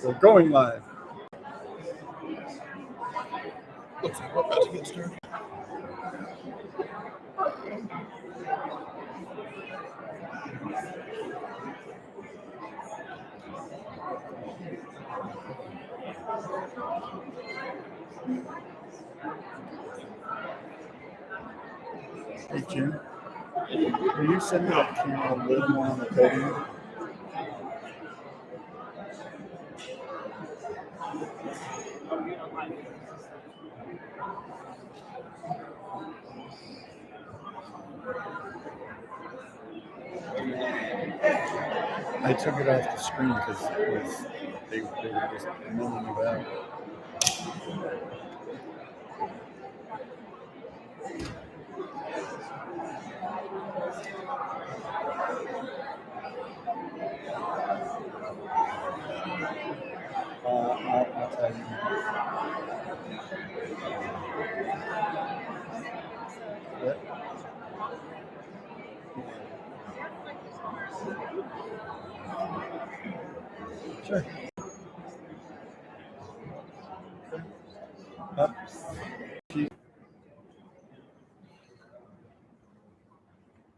We're going live. Looks like we're about to get started. Hey, Jim. Will you send me that camera a little more on the podium? I took it off the screen because they were just milling about. I'll tell you. What? Sure.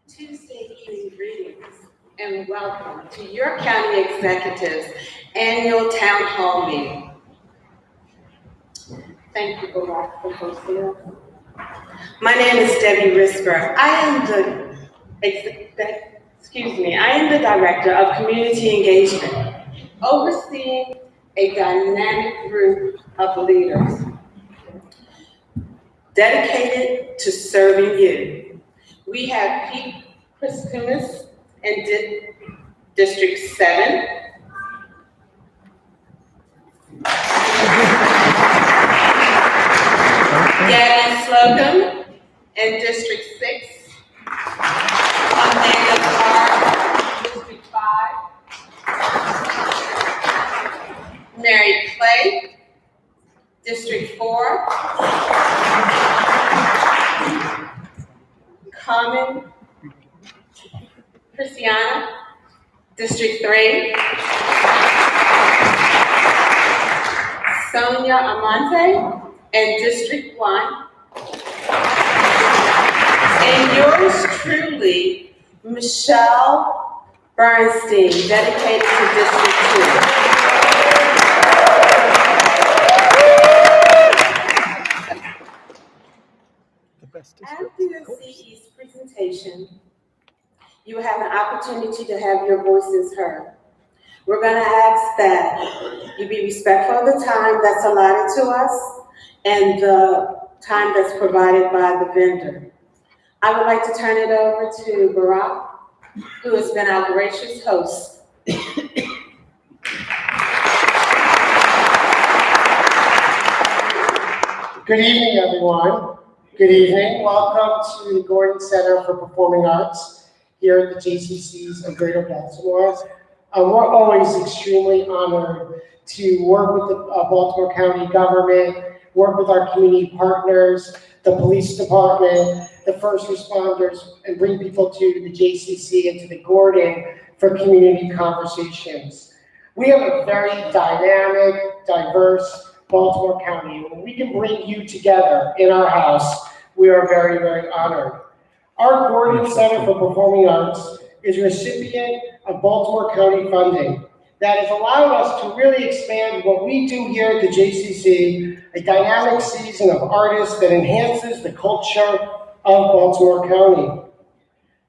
Tuesday evening greetings and welcome to your county executive's annual town hall meeting. Thank you, Barack, for hosting us. My name is Debbie Risper. I am the Director of Community Engagement, overseeing a dynamic group of leaders dedicated to serving you. We have Pete Christmas in District 7. Gabby Slocum in District 6. Amanda Clark, District 5. Mary Clay, District 4. Carmen Christiana, District 3. Sonia Amante in District 1. And yours truly, Michelle Bernstein, dedicated to District 2. After the CE's presentation, you will have an opportunity to have your voices heard. We're going to ask that you be respectful of the time that's allotted to us and the time that's provided by the vendor. I would like to turn it over to Barack, who has been our gracious host. Good evening, everyone. Good evening. Welcome to the Gordon Center for Performing Arts here at the JCC's of Greater Baltimore. We're always extremely honored to work with the Baltimore County government, work with our community partners, the police department, the first responders, and bring people to the JCC and to the Gordon for community conversations. We have a very dynamic, diverse Baltimore County. When we can bring you together in our house, we are very, very honored. Our Gordon Center for Performing Arts is a recipient of Baltimore County funding that has allowed us to really expand what we do here at the JCC, a dynamic season of artists that enhances the culture of Baltimore County.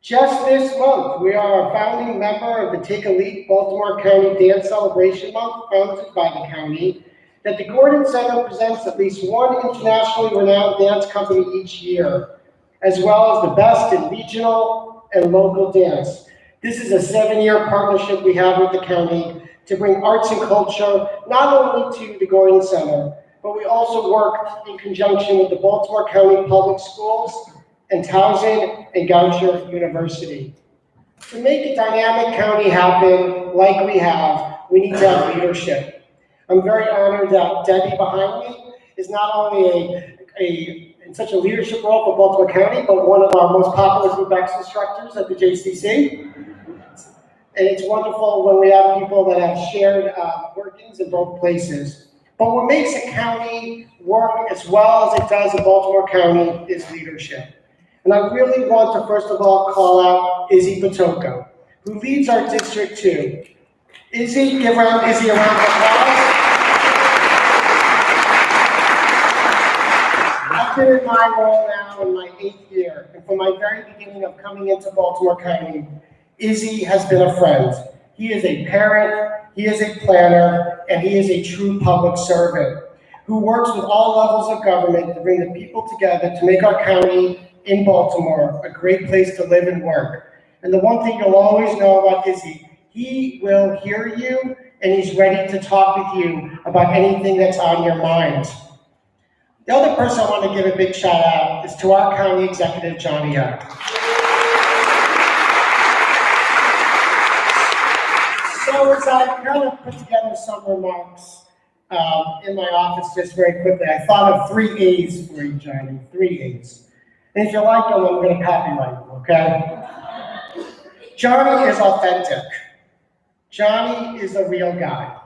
Just this month, we are a founding member of the Take a Leap Baltimore County Dance Celebration Month, founded by the county, that the Gordon Center presents at least one internationally renowned dance company each year, as well as the best in regional and local dance. This is a 7-year partnership we have with the county to bring arts and culture not only to the Gordon Center, but we also work in conjunction with the Baltimore County Public Schools and Towson and Goucher University. To make a dynamic county happen like we have, we need to have leadership. I'm very honored that Debbie behind me is not only in such a leadership role for Baltimore County, but one of our most popular group X instructors at the JCC. And it's wonderful when we have people that have shared workings in both places. But what makes a county work as well as it does in Baltimore County is leadership. And I really want to first of all call out Izzy Patoka, who leads our District 2. Izzy, give Izzy a round of applause. I've been in my role now in my 8th year, and from my very beginning of coming into Baltimore County, Izzy has been a friend. He is a parent, he is a planner, and he is a true public servant who works with all levels of government to bring the people together to make our county in Baltimore a great place to live and work. And the one thing you'll always know about Izzy, he will hear you and he's ready to talk with you about anything that's on your mind. The other person I want to give a big shout out is to our county executive, Johnny O. So as I kind of put together some remarks in my office just very quickly, I thought of 3 A's for you, Johnny, 3 A's. And if you like them, I'm going to copyright them, okay? Johnny is authentic. Johnny is a real guy.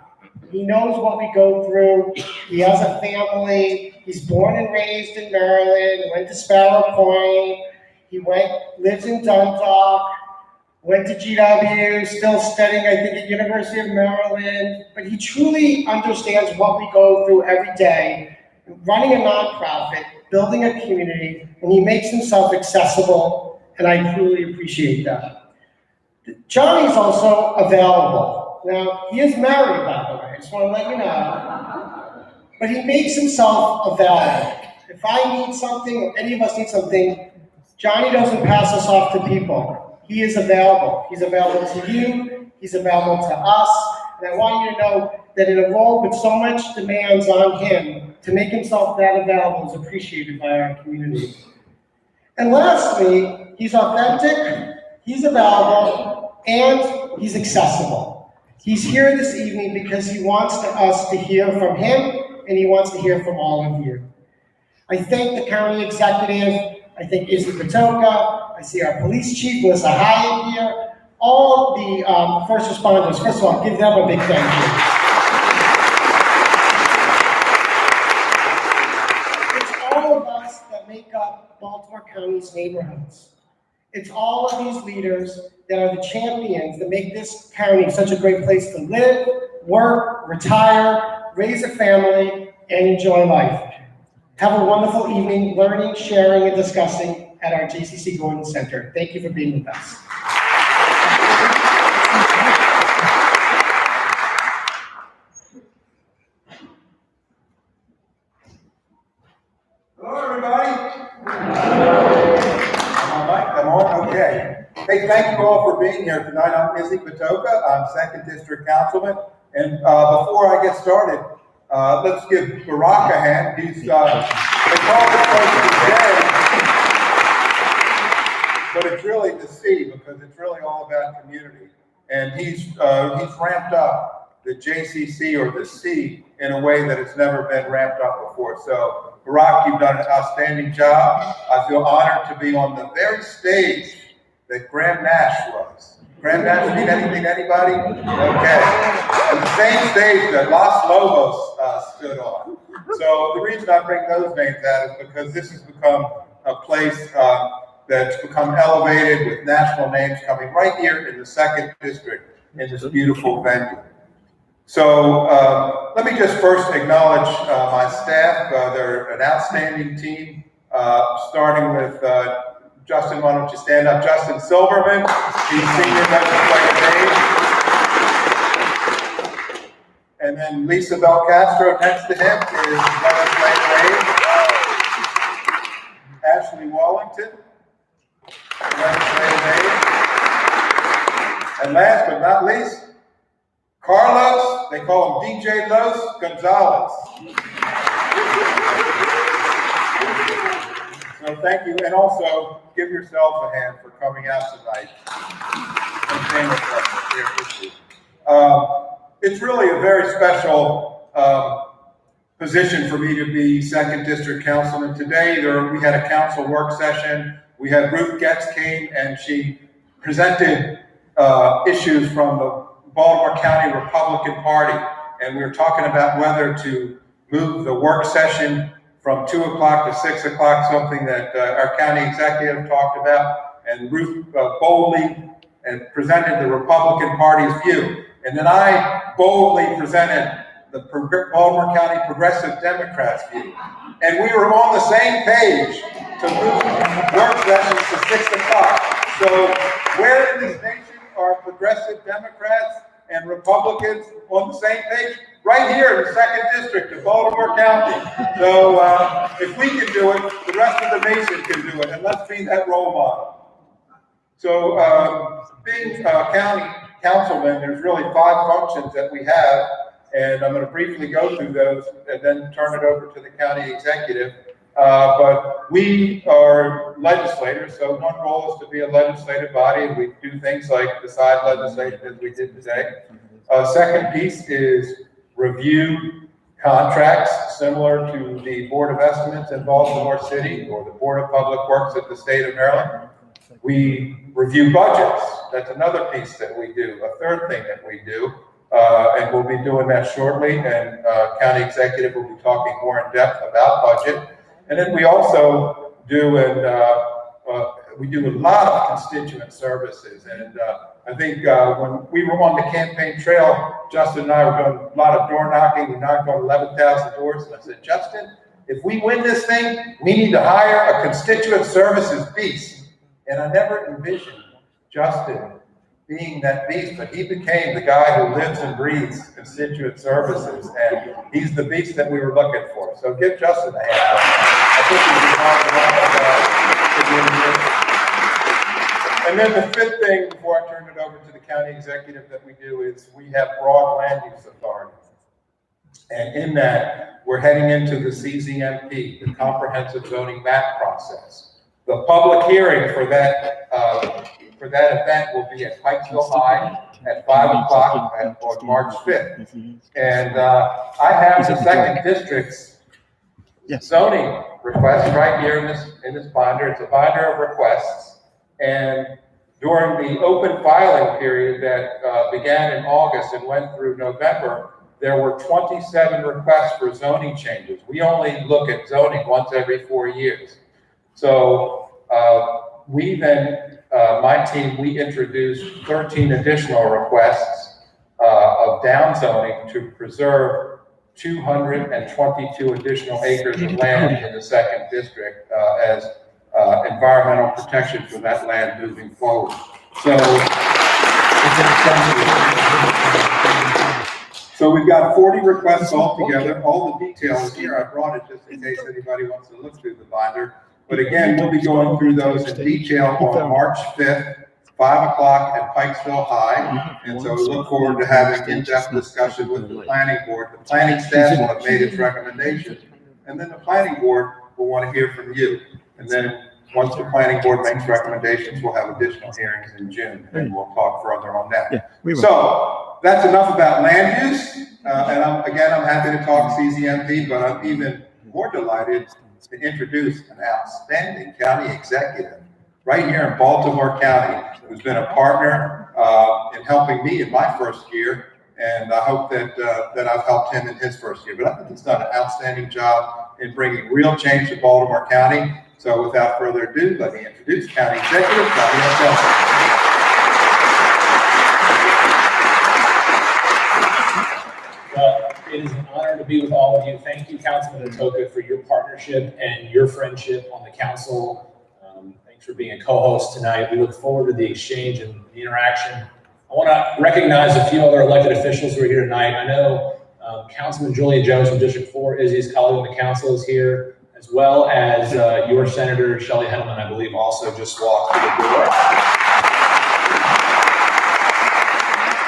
He knows what we go through. He has a family. He's born and raised in Maryland, went to Sparrow Point. He lives in Dundalk, went to GW, still studying, I think, at University of Maryland. But he truly understands what we go through every day, running a nonprofit, building a community, and he makes himself accessible, and I truly appreciate that. Johnny's also available. Now, he is married, by the way, I just want to let you know. But he makes himself available. If I need something, or any of us need something, Johnny doesn't pass us off to people. He is available. He's available to you, he's available to us, and I want you to know that in a role with so much demands on him, to make himself that available is appreciated by our community. And lastly, he's authentic, he's available, and he's accessible. He's here this evening because he wants us to hear from him, and he wants to hear from all of you. I thank the county executive, I thank Izzy Patoka, I see our police chief, Melissa Hyatt here, all the first responders. First of all, give them a big thank you. It's all of us that make up Baltimore County's neighborhoods. It's all of these leaders that are the champions that make this county such a great place to live, work, retire, raise a family, and enjoy life. Have a wonderful evening learning, sharing, and discussing at our JCC Gordon Center. Thank you for being with us. Hello, everybody. Am I on? Okay. Hey, thank you all for being here tonight. I'm Izzy Patoka. I'm 2nd District Councilman. And before I get started, let's give Barack a hand. He's, they call this place today, but it's really the C because it's really all about community. And he's ramped up the JCC or the C in a way that it's never been ramped up before. So Barack, you've done an outstanding job. I feel honored to be on the very stage that Graham Nash was. Graham Nash mean anything to anybody? Okay. And the same stage that Los Lobos stood on. So the reason I bring those names out is because this has become a place that's become elevated with national names coming right here in the 2nd District in this beautiful venue. So let me just first acknowledge my staff. They're an outstanding team, starting with Justin, why don't you stand up? Justin Silverman, he's Senior Legislative Aide. And then Lisa Belcastro next to him is Legislative Aide. Ashley Wallington, Legislative Aide. And last but not least, Carlos, they call him DJ Los Gonzalez. So thank you, and also give yourselves a hand for coming out tonight and being with us here with you. It's really a very special position for me to be 2nd District Councilman. Today, we had a council work session. We had Ruth Getz came and she presented issues from the Baltimore County Republican Party. And we were talking about whether to move the work session from 2 o'clock to 6 o'clock, something that our county executive talked about, and Ruth boldly presented the Republican Party's view. And then I boldly presented the Baltimore County Progressive Democrats' view. And we were on the same page to move work sessions to 6 o'clock. So where in this nation are Progressive Democrats and Republicans on the same page? Right here in the 2nd District of Baltimore County. So if we can do it, the rest of the nation can do it, and let's be that role model. So being county councilman, there's really 5 functions that we have, and I'm going to briefly go through those and then turn it over to the county executive. But we are legislators, so one goal is to be a legislative body, and we do things like decide legislation as we did today. Second piece is review contracts similar to the Board of Estimates in Baltimore City or the Board of Public Works at the state of Maryland. We review budgets. That's another piece that we do. A third thing that we do, and we'll be doing that shortly, and county executive will be talking more in depth about budget. And then we also do, we do a lot of constituent services. And I think when we were on the campaign trail, Justin and I were doing a lot of door knocking. We knocked on 11,000 doors. And I said, Justin, if we win this thing, we need to hire a constituent services beast. And I never envisioned Justin being that beast, but he became the guy who lives and breathes constituent services. And he's the beast that we were looking for. So give Justin a hand. I think he's and then the 5th thing, before I turn it over to the county executive, that we do is we have broad land use authority. And in that, we're heading into the CZMP, the Comprehensive Zoning Map Process. The public hearing for that event will be at Pikesville High at 5 o'clock on March 5th. And I have the 2nd District's zoning request right here in this binder. It's a binder of requests. And during the open filing period that began in August and went through November, there were 27 requests for zoning changes. We only look at zoning once every 4 years. So we then, my team, we introduced 13 additional requests of downzoning to preserve 222 additional acres of land in the 2nd District as environmental protection for that land moving forward. So we've got 40 requests altogether. All the details here, I brought it just in case anybody wants to look through the binder. But again, we'll be going through those in detail on March 5th, 5 o'clock at Pikesville High. And so we look forward to having in-depth discussion with the planning board. The planning staff will have made its recommendations. And then the planning board will want to hear from you. And then once the planning board makes recommendations, we'll have additional hearings in June, and we'll talk further on that. So that's enough about land use. And I'm happy to talk CZMP, but I'm even more delighted to introduce an outstanding county executive right here in Baltimore County, who's been a partner in helping me in my first year. And I hope that I've helped him in his first year. But I think he's done an outstanding job in bringing real change to Baltimore County. So without further ado, let me introduce County Executive Johnny O'Sullivan. Well, it is an honor to be with all of you. Thank you, Councilman Otoka, for your partnership and your friendship on the council. Thanks for being a co-host tonight. We look forward to the exchange and the interaction. I want to recognize a few other elected officials who are here tonight. I know Councilman Julian Jones from District 4, Izzy's colleague on the council, is here, as well as your Senator Shelley Henneman, I believe, also just walked through the door.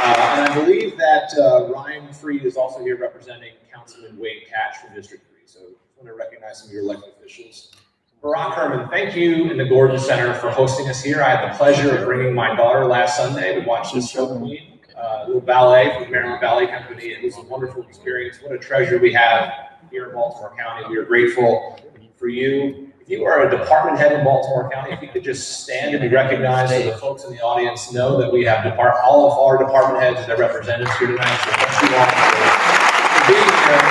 And I believe that Ryan Freed is also here representing Councilman Wade Catch from District 3. So I want to recognize some of your elected officials. Barack Herman, thank you and the Gordon Center for hosting us here. I had the pleasure of bringing my daughter last Sunday to watch the Snow Queen, little ballet from the Maryland Ballet Company. It was a wonderful experience. What a treasure we have here in Baltimore County. We are grateful for you. If If you are a department head in Baltimore County, if you could just stand and be recognized so the folks in the audience know that we have all of our department heads and their representatives here tonight. So thank you all for being here.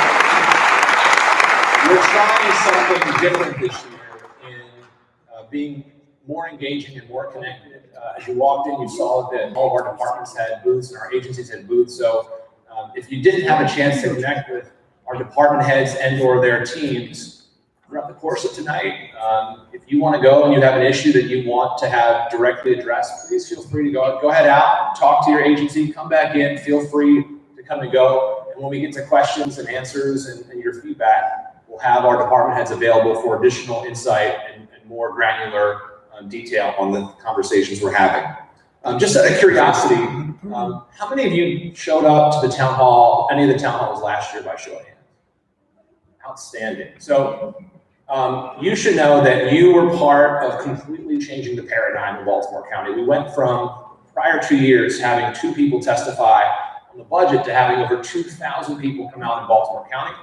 We're trying something different this year in being more engaging and more connected. As you walked in, you saw that all of our departments had booths and our agencies had booths. So if you didn't have a chance to connect with our department heads and or their teams throughout the course of tonight, if you want to go and you have an issue that you want to have directly addressed, please feel free to go ahead out, talk to your agency, come back in, feel free to come and go. And when we get to questions and answers and your feedback, we'll have our department heads available for additional insight and more granular detail on the conversations we're having. Just out of curiosity, how many of you showed up to the town hall, any of the town halls last year by show of hands? Outstanding. So you should know that you were part of completely changing the paradigm in Baltimore County. We went from prior 2 years having 2 people testify on the budget to having over 2,000 people come out in Baltimore County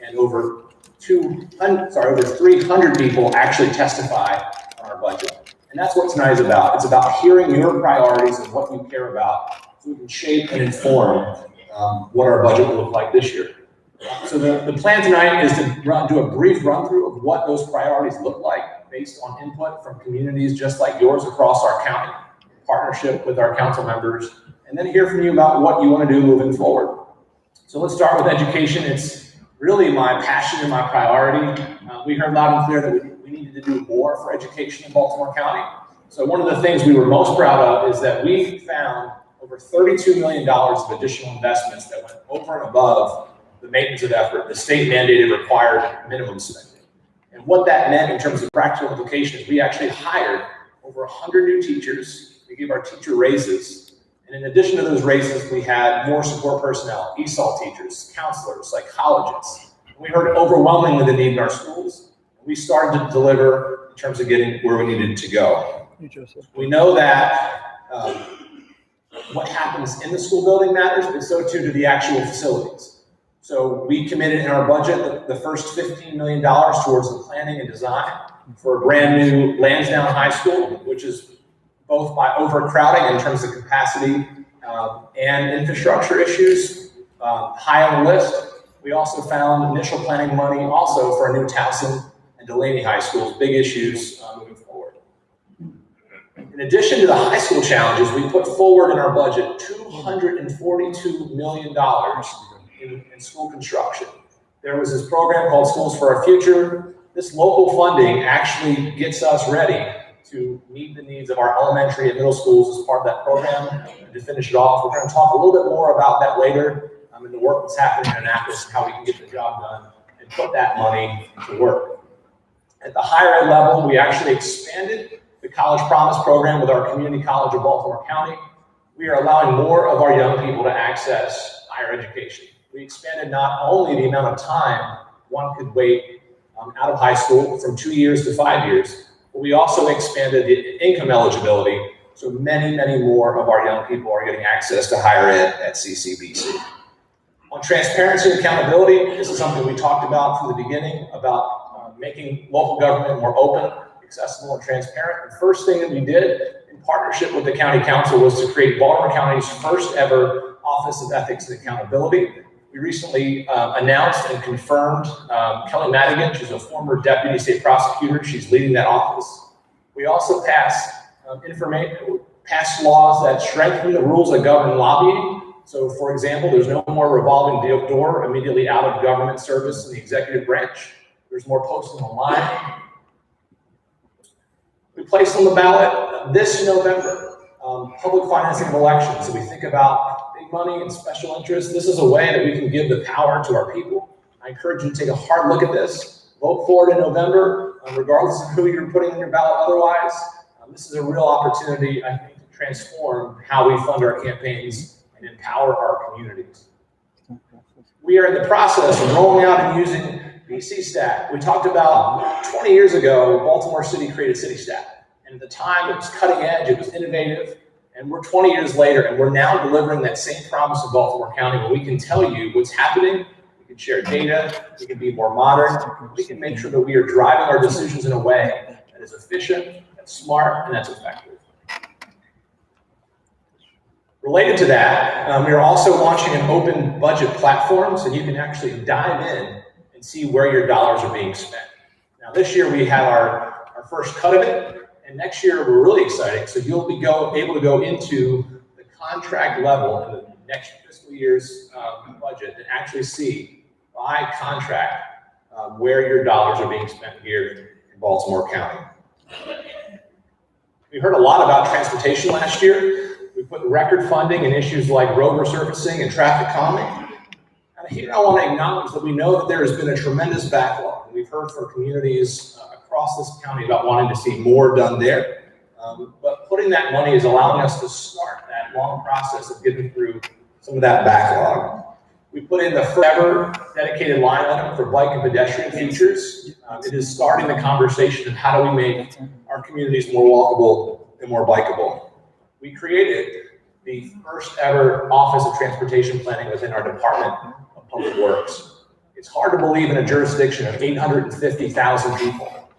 and over 300 people actually testify on our budget. And that's what tonight is about. It's about hearing your priorities and what you care about so we can shape and inform what our budget will look like this year. So the plan tonight is to do a brief run through of what those priorities look like based on input from communities just like yours across our county, in partnership with our council members, and then hear from you about what you want to do moving forward. So let's start with education. It's really my passion and my priority. We heard loud and clear that we needed to do more for education in Baltimore County. So one of the things we were most proud of is that we found over $32 million of additional investments that went over and above the maintenance of effort, the state mandated required minimum spending. And what that meant in terms of practical implications, we actually hired over 100 new teachers. We gave our teacher raises. And in addition to those raises, we had more support personnel, ESOL teachers, counselors, psychologists. And we heard overwhelmingly the need in our schools. And we started to deliver in terms of getting where we needed to go. We know that what happens in the school building matters, but so too do the actual facilities. So we committed in our budget the first $15 million towards the planning and design for a brand new Lansdowne High School, which is both by overcrowding in terms of capacity and infrastructure issues, high on the list. We also found initial planning money also for a new Towson and Delaney High Schools, big issues moving forward. In addition to the high school challenges, we put forward in our budget $242 million in school construction. There was this program called Schools for Our Future. This local funding actually gets us ready to meet the needs of our elementary and middle schools as part of that program. And to finish it off, we're going to talk a little bit more about that later in the work that's happening in Annapolis and how we can get the job done and put that money to work. At the higher ed level, we actually expanded the College Promise program with our Community College of Baltimore County. We are allowing more of our young people to access higher education. We expanded not only the amount of time one could wait out of high school from 2 years to 5 years, but we also expanded the income eligibility, so many, many more of our young people are getting access to higher ed at CCBC. On transparency and accountability, this is something we talked about from the beginning, about making local government more open, accessible, and transparent. The first thing that we did in partnership with the county council was to create Baltimore County's first ever Office of Ethics and Accountability. We recently announced and confirmed Kelly Madigan. She's a former deputy state prosecutor. She's leading that office. We also passed laws that strengthen the rules that govern lobbying. So, for example, there's no more revolving door immediately out of government service in the executive branch. There's more posting online. We placed on the ballot this November public financing of elections. So we think about big money and special interests. This is a way that we can give the power to our people. I encourage you to take a hard look at this. Vote for it in November, regardless of who you're putting on your ballot otherwise. This is a real opportunity, I think, to transform how we fund our campaigns and empower our communities. We are in the process of rolling out and using BC Stat. We talked about 20 years ago, Baltimore City created City Stat. And at the time, it was cutting edge, it was innovative. And we're 20 years later, and we're now delivering that same promise in Baltimore County where we can tell you what's happening, we can share data, we can be more modern, we can make sure that we are driving our decisions in a way that is efficient, that's smart, and that's effective. Related to that, we are also launching an open budget platform so you can actually dive in and see where your dollars are being spent. Now this year we have our first cut of it, and next year we're really exciting. So you'll be able to go into the contract level in the next fiscal year's budget and actually see by contract where your dollars are being spent here in Baltimore County. We heard a lot about transportation last year. We put record funding in issues like road resurfacing and traffic calming. And here I want to acknowledge that we know that there has been a tremendous backlog. We've heard from communities across this county about wanting to see more done there. But putting that money is allowing us to start that long process of getting through some of that backlog. We put in the first ever dedicated line item for bike and pedestrian features. It is starting the conversation of how do we make our communities more walkable and more bikeable. We created the first ever Office of Transportation Planning within our Department of Public Works. It's hard to believe in a jurisdiction of 850,000 people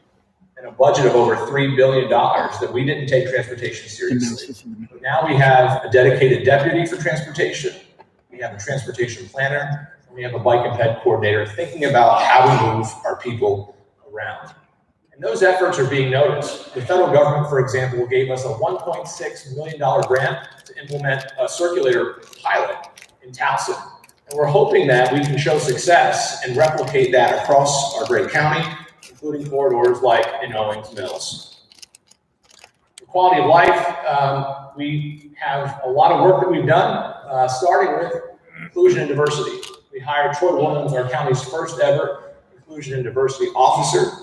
and a budget of over $3 billion that we didn't take transportation seriously. But now we have a dedicated deputy for transportation, we have a transportation planner, and we have a bike and ped coordinator thinking about how we move our people around. And those efforts are being noticed. The federal government, for example, gave us a $1.6 million grant to implement a circulator pilot in Towson. And we're hoping that we can show success and replicate that across our great county, including corridors like in Owings Mills. For quality of life, we have a lot of work that we've done, starting with inclusion and diversity. We hired Troy Williams, our county's first ever inclusion and diversity officer.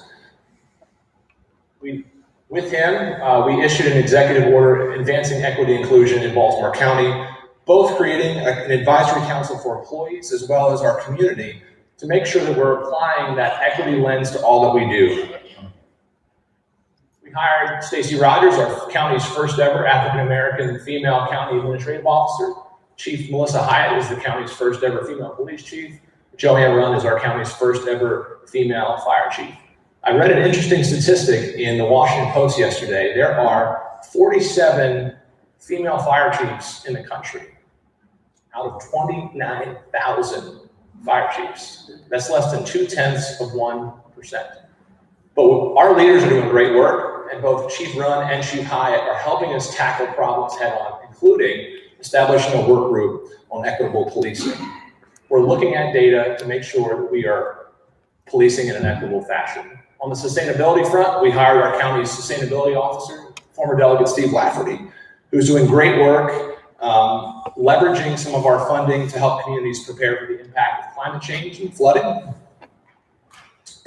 With him, we issued an executive order advancing equity and inclusion in Baltimore County, both creating an advisory council for employees as well as our community to make sure that we're applying that equity lens to all that we do. We hired Stacey Rogers, our county's first ever African-American female county administrative officer. Chief Melissa Hyatt is the county's first ever female police chief. Joanne Run is our county's first ever female fire chief. I read an interesting statistic in the Washington Post yesterday. There are 47 female fire chiefs in the country out of 29,000 fire chiefs. That's less than 0.2%. But our leaders are doing great work, and both Chief Run and Chief Hyatt are helping us tackle problems head on, including establishing a work group on equitable policing. We're looking at data to make sure that we are policing in an equitable fashion. On the sustainability front, we hired our county's sustainability officer, former Delegate Steve Lafferty, who's doing great work leveraging some of our funding to help communities prepare for the impact of climate change and flooding,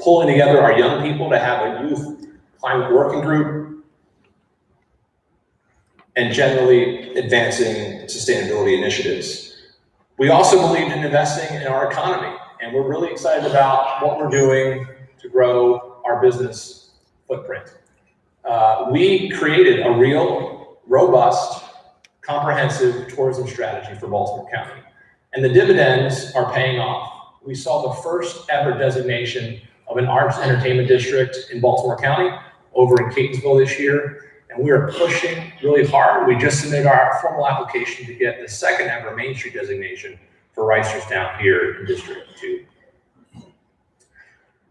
pulling together our young people to have a youth climate working group, and generally advancing sustainability initiatives. We also believed in investing in our economy, and we're really excited about what we're doing to grow our business footprint. We created a real, robust, comprehensive tourism strategy for Baltimore County, and the dividends are paying off. We saw the first ever designation of an arts entertainment district in Baltimore County over in Catonsville this year, and we are pushing really hard. We just submitted our formal application to get the second ever Main Street designation for Reisterstown here in District 2.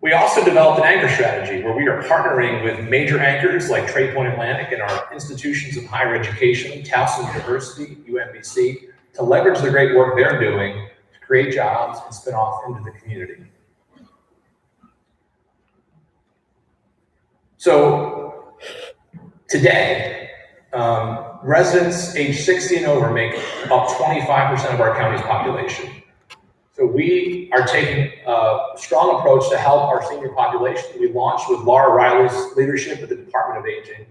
We also developed an anchor strategy where we are partnering with major anchors like Trade Point Atlantic and our institutions of higher education, Towson University, UMBC, to leverage the great work they're doing to create jobs and spin off into the community. So today, residents age 60 and over make up 25% of our county's population. So we are taking a strong approach to help our senior population. We launched with Laura Riley's leadership at the Department of Aging,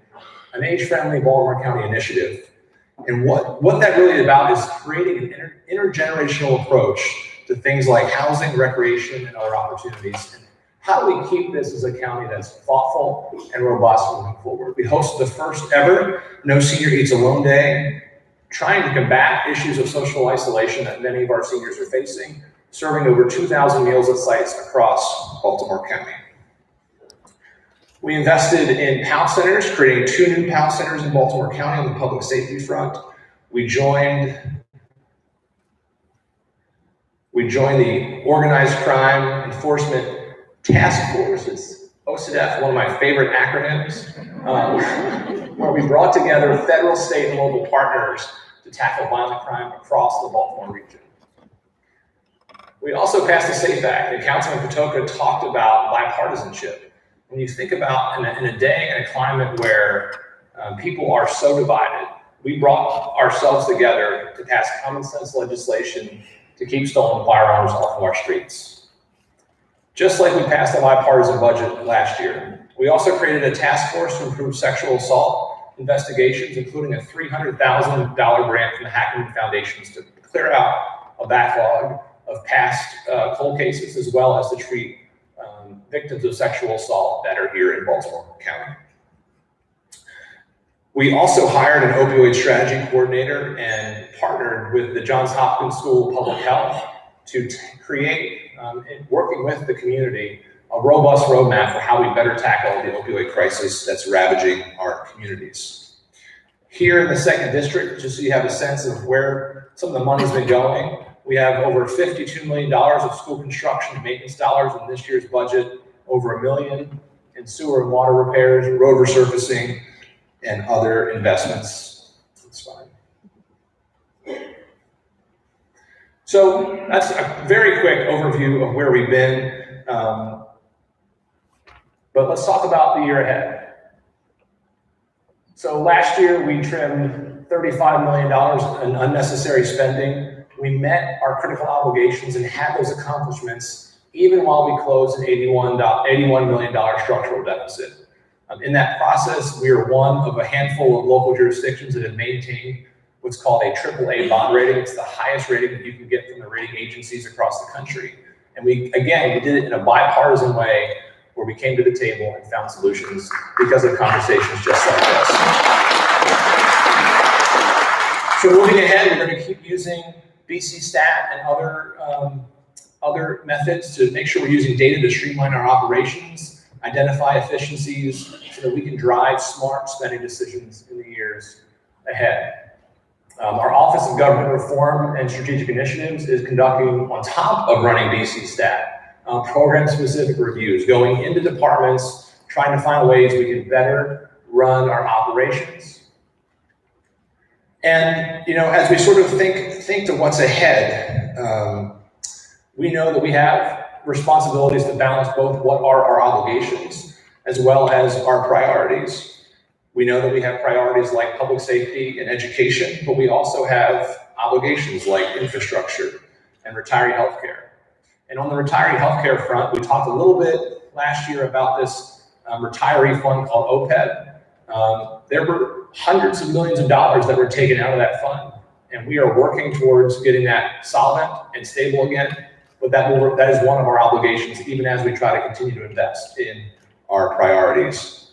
an age-friendly Baltimore County initiative. And what that really is about is creating an intergenerational approach to things like housing, recreation, and other opportunities. And how do we keep this as a county that's thoughtful and robust moving forward? We hosted the first ever No Senior Eats Alone Day, trying to combat issues of social isolation that many of our seniors are facing serving over 2,000 meals at sites across Baltimore County. We invested in PAL centers, creating 2 new PAL centers in Baltimore County on the public safety front. We joined the Organized Crime Enforcement Task Force. It's OCDF, one of my favorite acronyms, where we brought together federal, state, and local partners to tackle violent crime across the Baltimore region. We also passed the SAFE Act, and Councilman Patoka talked about bipartisanship. When you think about in a day and a climate where people are so divided, we brought ourselves together to pass common sense legislation to keep stolen firearms off of our streets. Just like we passed a bipartisan budget last year, we also created a task force to improve sexual assault investigations, including a $300,000 grant from the Hackman Foundations to clear out a backlog of past cold cases, as well as to treat victims of sexual assault that are here in Baltimore County. We also hired an opioid strategy coordinator and partnered with the Johns Hopkins School of Public Health to create, working with the community, a robust roadmap for how we better tackle the opioid crisis that's ravaging our communities. Here in the 2nd District, just so you have a sense of where some of the money's been going, we have over $52 million of school construction and maintenance dollars in this year's budget, over $1 million in sewer and water repairs, road resurfacing, and other investments. That's fine. So that's a very quick overview of where we've been. But let's talk about the year ahead. So last year we trimmed $35 million in unnecessary spending. We met our critical obligations and had those accomplishments even while we closed an $81 million structural deficit. In that process, we are one of a handful of local jurisdictions that have maintained what's called a AAA bond rating. It's the highest rating that you can get from the rating agencies across the country. And we did it in a bipartisan way where we came to the table and found solutions because of conversations just like this. So moving ahead, we're going to keep using BC Stat and other methods to make sure we're using data to streamline our operations, identify efficiencies so that we can drive smart spending decisions in the years ahead. Our Office of Government Reform and Strategic Initiatives is conducting, on top of running BC Stat, program-specific reviews, going into departments, trying to find ways we can better run our operations. And as we sort of think to what's ahead, we know that we have responsibilities to balance both what are our obligations as well as our priorities. We know that we have priorities like public safety and education, but we also have obligations like infrastructure and retiree healthcare. And on the retiree healthcare front, we talked a little bit last year about this retiree fund called OPEB. There were hundreds of millions of dollars that were taken out of that fund, and we are working towards getting that solvent and stable again. But that is one of our obligations, even as we try to continue to invest in our priorities.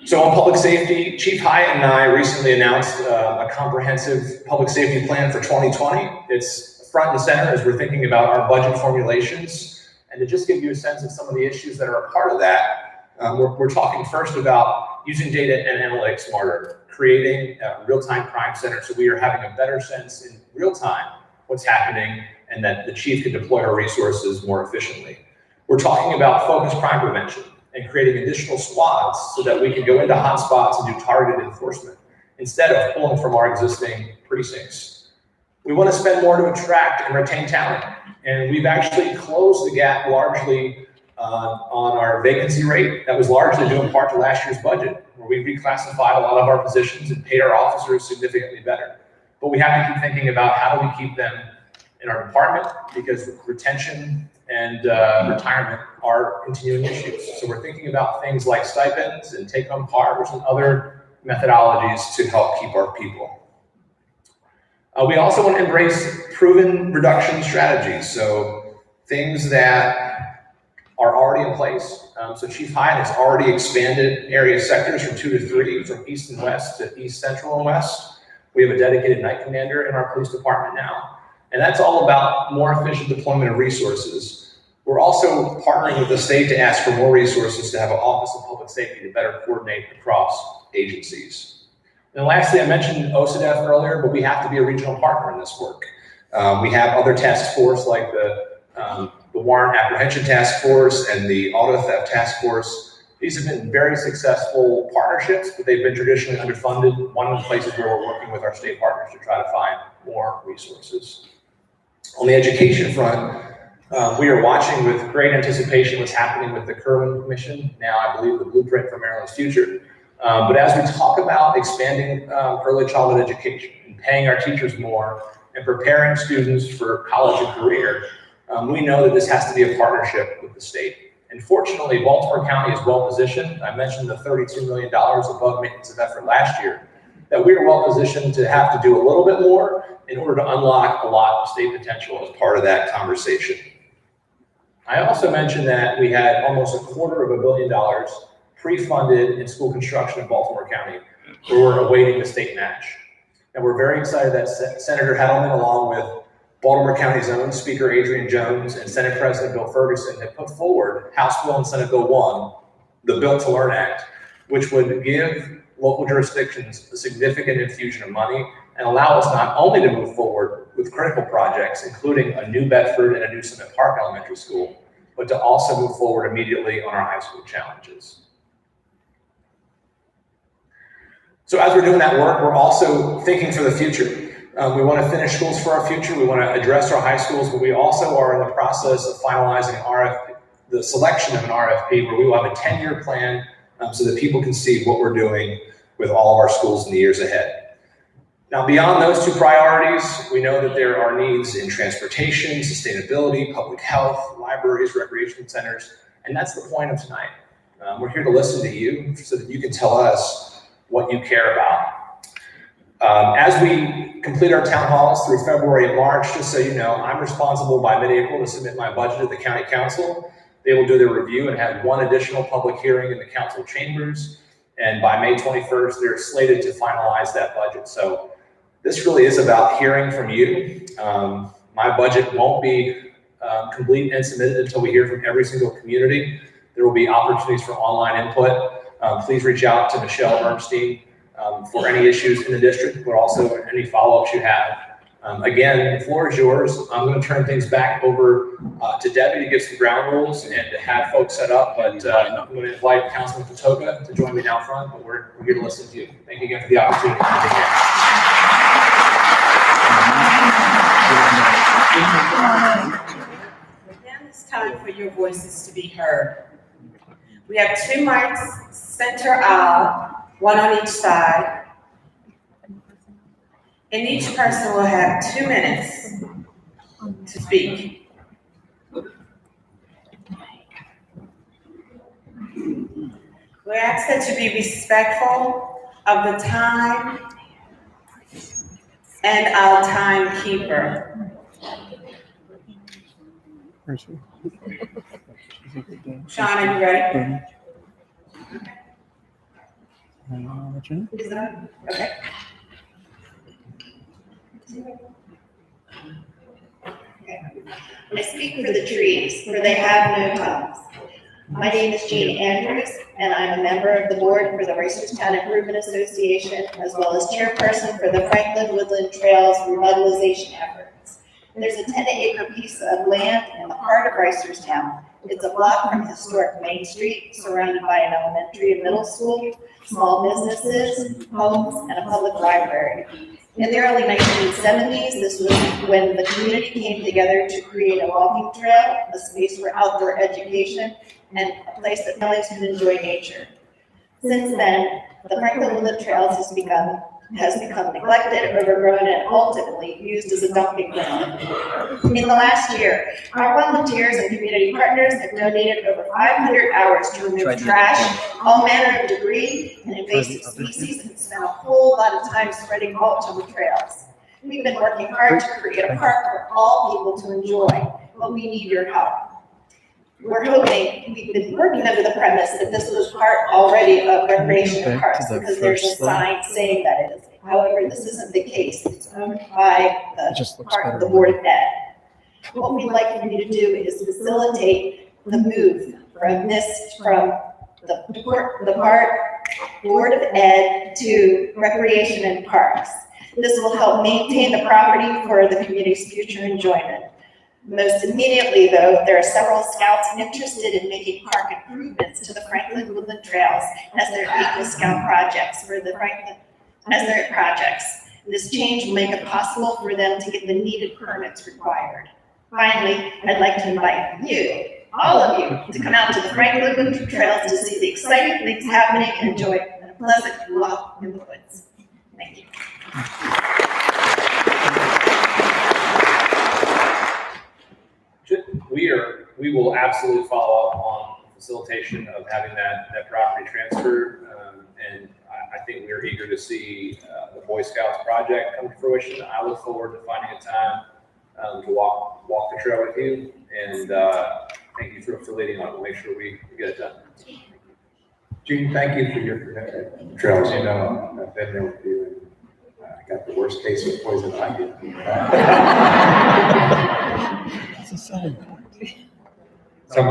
So on public safety, Chief Hyatt and I recently announced a comprehensive public safety plan for 2020. It's front and center as we're thinking about our budget formulations. And to just give you a sense of some of the issues that are a part of that, we're talking first about using data and analytics smarter, creating a real-time crime center so we are having a better sense in real time what's happening and that the chief can deploy our resources more efficiently. We're talking about focused crime prevention and creating additional squads so that we can go into hotspots and do targeted enforcement instead of pulling from our existing precincts. We want to spend more to attract and retain talent, and we've actually closed the gap largely on our vacancy rate. That was largely due in part to last year's budget, where we reclassified a lot of our positions and paid our officers significantly better. But we have to keep thinking about how do we keep them in our department, because retention and retirement are continuing issues. So we're thinking about things like stipends and take-home cars and other methodologies to help keep our people. We also want to embrace proven reduction strategies. So things that are already in place. So Chief Hyatt has already expanded area sectors from 2 to 3, from east and west to east, central, and west. We have a dedicated night commander in our police department now. And that's all about more efficient deployment of resources. We're also partnering with the state to ask for more resources to have an Office of Public Safety to better coordinate across agencies. And lastly, I mentioned OCDEF earlier, but we have to be a regional partner in this work. We have other task force like the Warrant Apprehension Task Force and the Auto Theft Task Force. These have been very successful partnerships, but they've been traditionally underfunded. One of the places where we're working with our state partners to try to find more resources. On the education front, we are watching with great anticipation what's happening with the Kerwin Commission, now I believe the blueprint for Maryland's future. But as we talk about expanding early childhood education and paying our teachers more and preparing students for college and career, we know that this has to be a partnership with the state. And fortunately, Baltimore County is well positioned. I mentioned the $32 million above maintenance of effort last year, that we are well positioned to have to do a little bit more in order to unlock a lot of state potential as part of that conversation. I also mentioned that we had almost $250 million pre-funded in school construction in Baltimore County, where we're awaiting the state match. And we're very excited that Senator Hettleman, along with Baltimore County's own Speaker Adrian Jones and Senate President Bill Ferguson, have put forward House Bill and Senate Bill 1, the Built to Learn Act, which would give local jurisdictions a significant infusion of money and allow us not only to move forward with critical projects, including a new Bedford and a new Summit Park Elementary School, but to also move forward immediately on our high school challenges. So as we're doing that work, we're also thinking for the future. We want to finish schools for our future. We want to address our high schools, but we also are in the process of finalizing the selection of an RFP where we will have a 10-year plan so that people can see what we're doing with all of our schools in the years ahead. Now, beyond those two priorities, we know that there are needs in transportation, sustainability, public health, libraries, recreation centers, and that's the point of tonight. We're here to listen to you so that you can tell us what you care about. As we complete our town halls through February and March, just so you know, I'm responsible by mid-April to submit my budget to the county council. They will do their review and have one additional public hearing in the council chambers. And by May 21st, they're slated to finalize that budget. So this really is about hearing from you. My budget won't be complete and submitted until we hear from every single community. There will be opportunities for online input. Please reach out to Michelle Bernstein for any issues in the district, but also any follow-ups you have. Again, the floor is yours. I'm going to turn things back over to Debbie to give some ground rules and to have folks set up. But I'm going to invite Councilman Patoka to join me down front, but we're here to listen to you. Thank you again for the opportunity. Now it's time for your voices to be heard. We have 2 mics, center aisle, 1 on each side. And each person will have 2 minutes to speak. We ask that you be respectful of the time and our timekeeper. Sean, are you ready? Is it on? Okay. I speak for the trees, for they have no tongues. My name is Jean Andrews, and I'm a member of the board for the Reisterstown Improvement Association, as well as chairperson for the Franklin Woodland Trails revitalization efforts. There's a 10-acre piece of land in the heart of Reisterstown. It's a block from historic Main Street, surrounded by an elementary and middle school, small businesses, homes, and a public library. In the early 1970s, this was when the community came together to create a walking trail, a space for outdoor education, and a place that families could enjoy nature. Since then, the Franklin Woodland Trails has become neglected, overgrown, and ultimately used as a dumping ground. In the last year, our volunteers and community partners have donated over 500 hours to remove trash, all manner of debris, and invasive species, and spent a whole lot of time spreading mulch on the trails. We've been working hard to create a park for all people to enjoy, but we need your help. We've been working under the premise that this was part already of recreation parks because there's a sign saying that it is a However, this isn't the case. It's owned by It just looks better. the Board of Ed. What we'd like for you to do is facilitate the move from the Board of Ed to Recreation and Parks. This will help maintain the property for the community's future enjoyment. Most immediately, though, there are several scouts interested in making park improvements to the Franklin Woodland Trails as their Eagle Scout projects, This change will make it possible for them to get the needed permits required. Finally, I'd like to invite you, all of you, to come out to the Franklin Woodland Trails to see the exciting things happening and enjoy a pleasant walk in the woods. Thank you. We will absolutely follow up on facilitation of having that property transferred. And I think we're eager to see the Boy Scouts project come to fruition. I look forward to finding a time to walk the trail with you. And thank you for leading on. We'll make sure we get it done. Gene, thank you for your commitment to trails. You know, I've been there with you, and I got the worst case of poison ivy. That's a selling point. So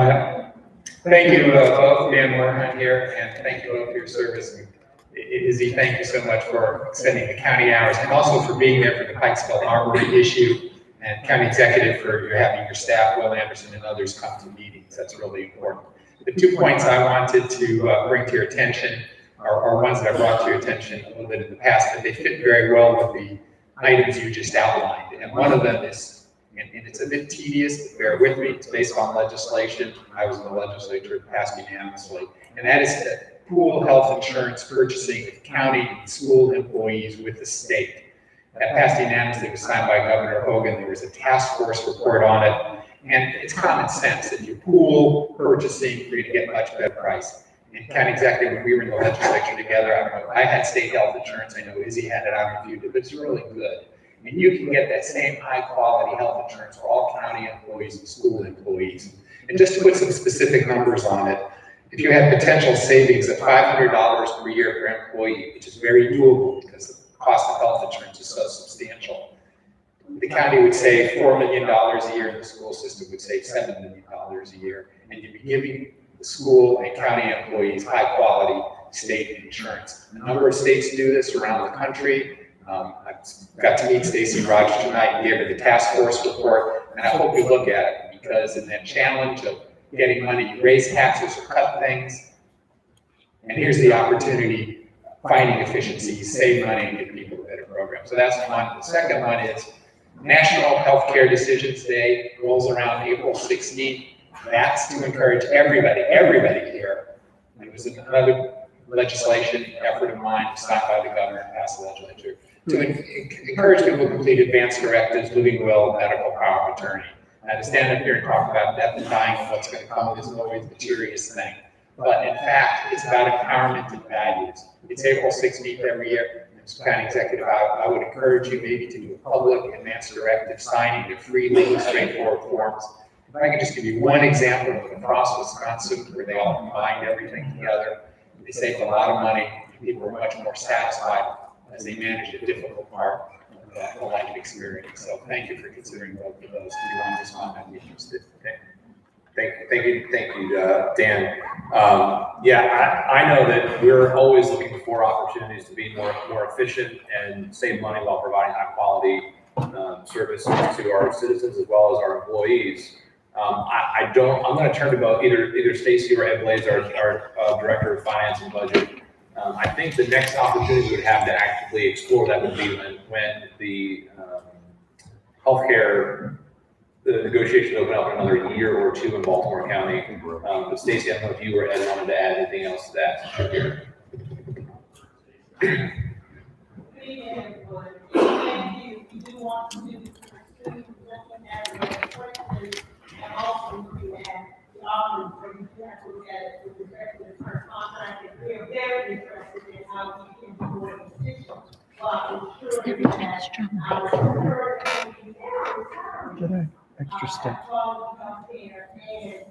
thank you both, Dan Moorman here, and thank you both for your service. And Izzy, thank you so much for extending the county hours and also for being there for the Pikesville Armory issue, and county executive for having your staff, Will Anderson and others, come to meetings. That's really important. The 2 points I wanted to bring to your attention are ones that I brought to your attention a little bit in the past, but they fit very well with the items you just outlined. And one of them is, and it's a bit tedious, but bear with me, it's based on legislation. I was in the legislature, it passed unanimously. And that is to pool health insurance purchasing of county and school employees with the state. That passed unanimously, it was signed by Governor Hogan. There was a task force report on it. And it's common sense. If you pool purchasing, you're going to get much better price. And county executive, when we were in the legislature together, I had state health insurance. I know Izzy had it, I don't know if you did, but it's really good. And you can get that same high quality health insurance for all county employees and school employees. And just to put some specific numbers on it, if you had potential savings of $500 per year per employee, which is very doable because the cost of health insurance is so substantial, the county would save $4 million a year, and the school system would save $7 million a year. And you'd be giving the school and county employees high quality state insurance. A number of states do this around the country. I've got to meet Stacy Rogers tonight and gave her the task force report, and I hope you look at it, because in that challenge of getting money, you raise taxes or cut things, and here's the opportunity, finding efficiencies, save money, and give people a better program. So that's one. The second one is National Healthcare Decisions Day rolls around April 16th. That's to encourage everybody here. It was another legislation effort of mine, signed by the governor and passed the legislature, to encourage people to complete advanced directives, living will, medical power of attorney. Now, to stand up here and talk about death and dying and what's going to come is always the serious thing. But in fact, it's about empowerment and values. It's April 16th every year. As county executive, I would encourage you maybe to do a public advanced directive signing of free, legal, straightforward forms. If I can just give you one example of across Wisconsin where they all combined everything together. They saved a lot of money. People were much more satisfied as they managed a difficult part of the life experience. So thank you for considering both of those. If you're on this one, I'd be interested. Okay. Thank you, Dan. I know that we're always looking for opportunities to be more efficient and save money while providing high quality services to our citizens as well as our employees. I'm going to turn to both either Stacy or Ed Blaze, our Director of Finance and Budget. I think the next opportunity we would have to actively explore that would be when the healthcare negotiations open up in another year or two in Baltimore County. But Stacy, I don't know if you or Ed wanted to add anything else to that. Good evening, everyone. Thank you. We do want to looking at the questions, and also we have the offering for you to have to look at it with respect to the current contract. And we are very interested in how we can be more efficient while ensuring that our current Get an extra step. all about there and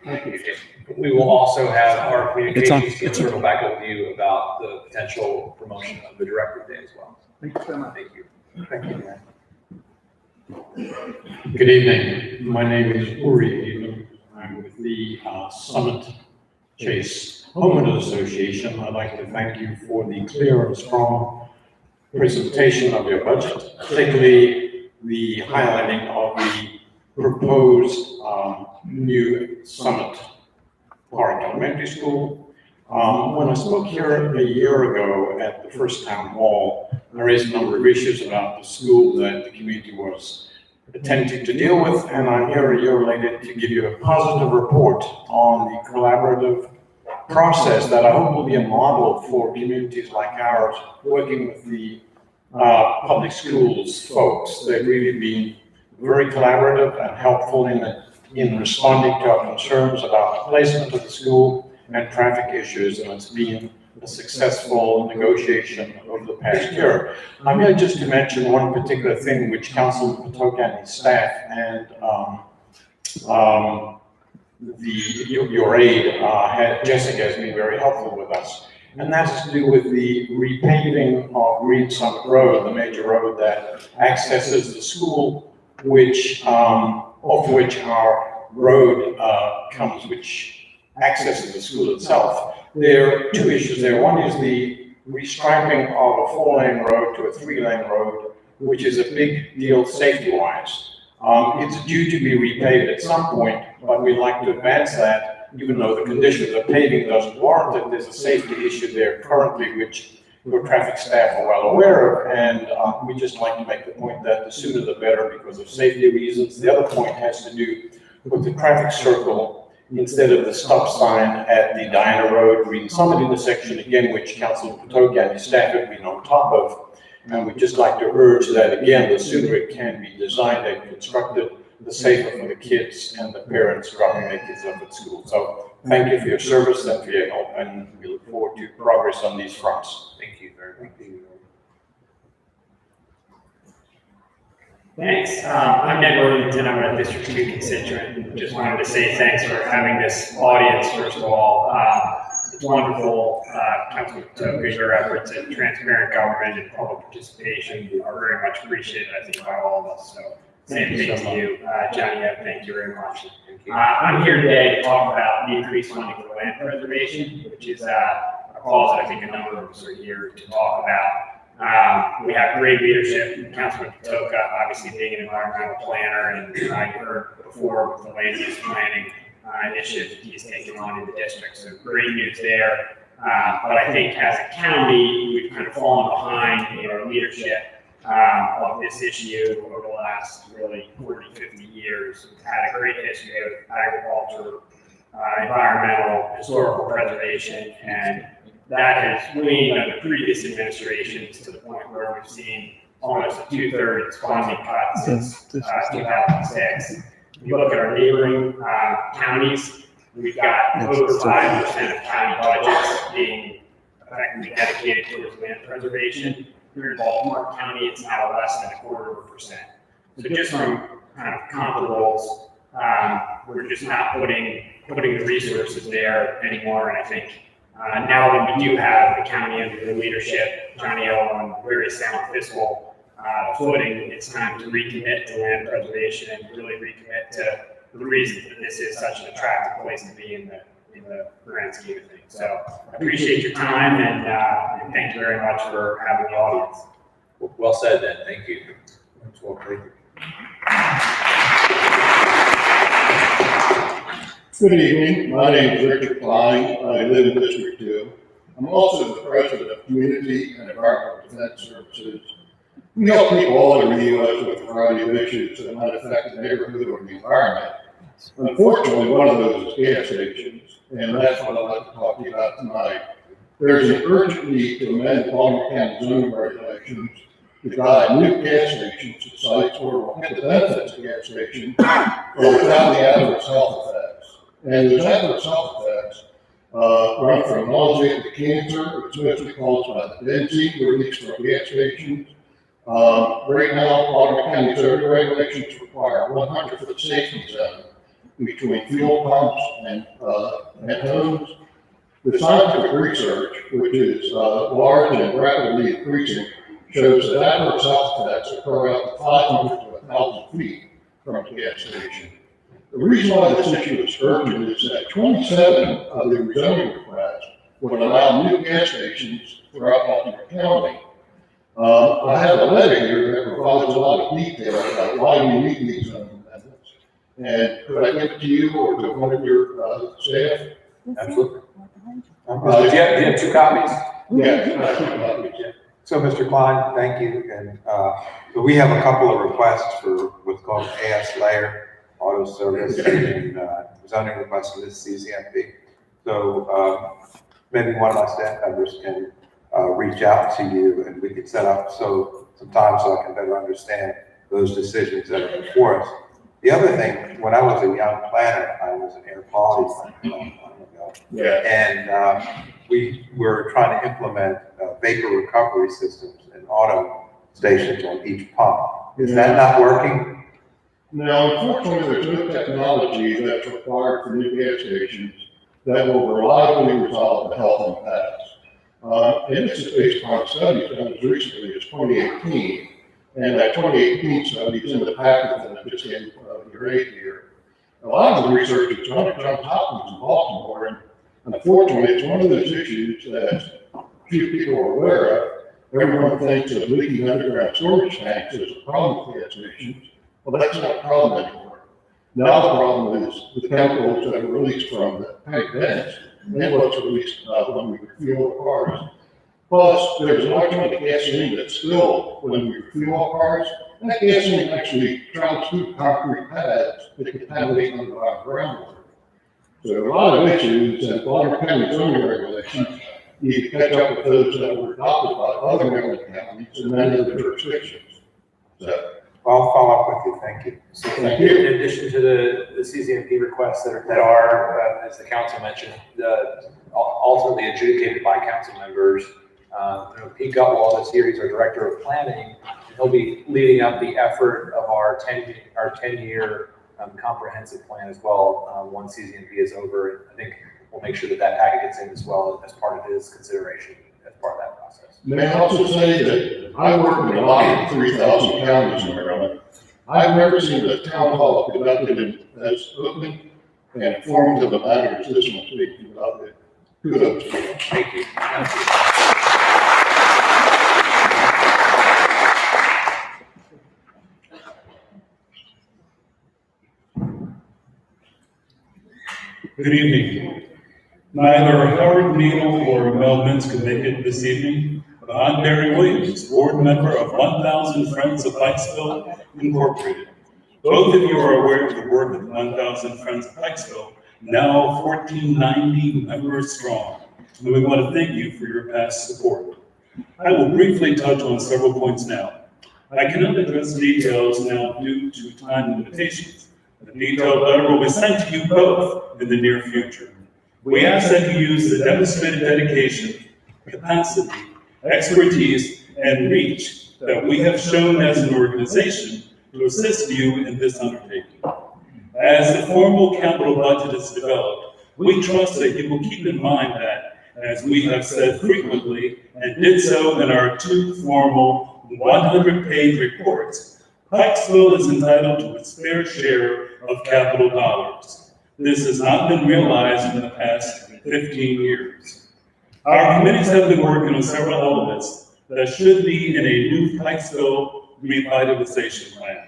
Thank you. We will also have our communications team circle back with you about the potential promotion of the director day as well. Thank you so much. Thank you. Thank you, man. Good evening. My name is Uri Even. I'm with the Summit Chase Homeowners Association. I'd like to thank you for the clear and strong presentation of your budget, particularly the highlighting of the proposed new Summit Park Elementary School. When I spoke here a year ago at the first town hall, I raised a number of issues about the school that the community was attempting to deal with, and I'm here a year later to give you a positive report on the collaborative process that I hope will be a model for communities like ours, working with the public schools folks. They've really been very collaborative and helpful in responding to our concerns about the placement of the school and traffic issues, and it's been a successful negotiation over the past year. I'm here just to mention one particular thing which Councilman Patoka and his staff and your aide, Jessica, has been very helpful with us. And that has to do with the repaving of Green Summit Road, the major road that accesses the school, which, of which our road comes, which accesses the school itself. There are two issues there. One is the restriping of a 4-lane road to a 3-lane road, which is a big deal safety-wise. It's due to be repaved at some point, but we'd like to advance that, even though the condition of the paving doesn't warrant it. There's a safety issue there currently, which your traffic staff are well aware of, and we just like to make the point that the sooner the better because of safety reasons. The other point has to do with the traffic circle instead of the stop sign at the Diana Road Green Summit intersection, again, which Councilman Patoka and his staff have been on top of. And we'd just like to urge that, again, the sooner it can be designed and constructed, the safer for the kids and the parents dropping their kids off at school. So thank you for your service and for your help, and we look forward to progress on these fronts. Thank you very much. Thanks. I'm Ned Worthington. I'm a District 2 constituent. Just wanted to say thanks for having this audience, first of all. It's wonderful. Councilman Patoka, your efforts at transparent government and public participation are very much appreciated, I think, by all of us. So same thing to you, Johnny. Thank you very much. I'm here today to talk about the increased funding for land preservation, which is a cause that I think a number of us are here to talk about. We have great leadership. Councilman Patoka, obviously being an environmental planner, and you heard before with the land use planning initiative he's taken on in the district. So great news there. But I think as a county, we've kind of fallen behind in our leadership of this issue over the last really 40, 50 years. We've had a great history of agriculture, environmental, historical preservation, and that has waned under previous administrations to the point where we've seen almost a 2/3 funding cut since 2006. If you look at our neighboring counties, we've got over 5% of county budgets being effectively dedicated towards land preservation. Here in Baltimore County, it's now less than 0.25%. So just from kind of comparables, we're just not putting the resources there anymore, and I think now that we do have the county under the leadership, Johnny O, on very sound fiscal footing, it's time to recommit to land preservation and really recommit to the reason that this is such an attractive place to be in the grand scheme of things. So I appreciate your time, and thank you very much for having the audience. Well said, then. Thank you. Good evening. My name is Richard Klein. I live in District 2. I'm also the president of Community and Environmental Defense Services. We help people all over the U.S. with a variety of issues that might affect the neighborhood or the environment. Unfortunately, one of those is gas stations, and that's what I'd like to talk to you about tonight. There's an urgent need to amend Baltimore County zoning regulations to guide new gas stations to sites where we'll get the benefits of gas stations, but without the adverse health effects. And those adverse health effects run from nausea to cancer, which mostly caused by the benzene released from gas stations, Right now, Baltimore County zoning regulations require 100-foot safety zone between fuel pumps and homes. The scientific research, which is large and rapidly increasing, shows that adverse health effects occur up to 500 to 1,000 feet from a gas station. The reason why this issue is urgent is that 27 of the rezoning requests would allow new gas stations throughout Baltimore County. I have a letter here that provides a lot of detail about why we need these zoning amendments. And could I give it to you or to one of your staff? Absolutely. Do you have two copies? Yeah. So, Mr. Klein, thank you. And so we have a couple of requests for what's called AS layer auto service and zoning requests for this CZMP. So maybe one of my staff members can reach out to you and we can set up some time so I can better understand those decisions that are before us. The other thing, when I was a young planner, I was an air quality planner a long time ago. Yeah. And we were trying to implement vapor recovery systems in auto stations on each pump. Is that not working? Now, unfortunately, there's no technology that's required for new gas stations that will reliably resolve the health impacts. And this is based on studies done as recently as 2018. And that 2018 study is in the packet that I just gave your aid here. A lot of the research is done at Johns Hopkins in Baltimore, and unfortunately, it's one of those issues that few people are aware of. Everyone thinks that leaking underground storage tanks is a problem with gas stations. Well, that's not a problem anymore. Now the problem is the chemicals that are released from the tank vents and what's released when we refuel the cars. Plus, there's a large amount of gasoline that's spilled when we refuel our cars. And that gasoline actually travels through concrete pads that contaminate underground groundwater. So a lot of issues and Baltimore County zoning regulations need to catch up with those that were adopted by other Maryland counties and many other jurisdictions. So I'll follow up with you. Thank you. So in addition to the CCMP requests that are as the council mentioned, ultimately adjudicated by council members, Pete Gutwald is here. He's our director of planning, and he'll be leading up the effort of our 10-year comprehensive plan as well. Once CCMP is over, I think we'll make sure that packet gets in as well as part of his consideration as part of that process. may I also say that I work in a lot of 3,000 counties in Maryland. I've never seen a town hall conducted as open and informative of the matters this one speaking about it. Kudos. Thank you. Good evening. Neither Howard Neal or Mel Mintz could make it this evening, but I'm Barry Williams, board member of 1,000 Friends of Pikesville Incorporated. Both of you are aware of the work of 1,000 Friends of Pikesville, now 1,490 members strong, and we want to thank you for your past support. I will briefly touch on several points now. I cannot address details now due to time limitations. A detailed letter will be sent to you both in the near future. We ask that you use the demonstrated dedication, capacity, expertise, and reach that we have shown as an organization to assist you in this undertaking. As the formal capital budget is developed, we trust that you will keep in mind that, as we have said frequently and did so in our 2 formal 100-page reports, Pikesville is entitled to its fair share of capital dollars. This has not been realized in the past 15 years. Our committees have been working on several elements that should be in a new Pikesville revitalization plan.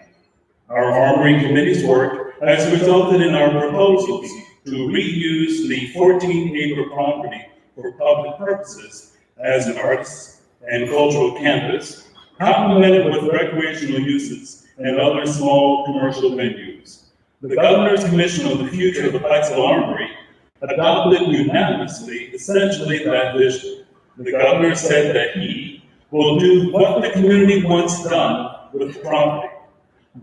Our Armory Committee's work has resulted in our proposals to reuse the 14-acre property for public purposes as an arts and cultural campus, complemented with recreational uses and other small commercial venues. The Governor's Commission on the Future of the Pikesville Armory adopted unanimously essentially that vision. The Governor said that he will do what the community wants done with the property.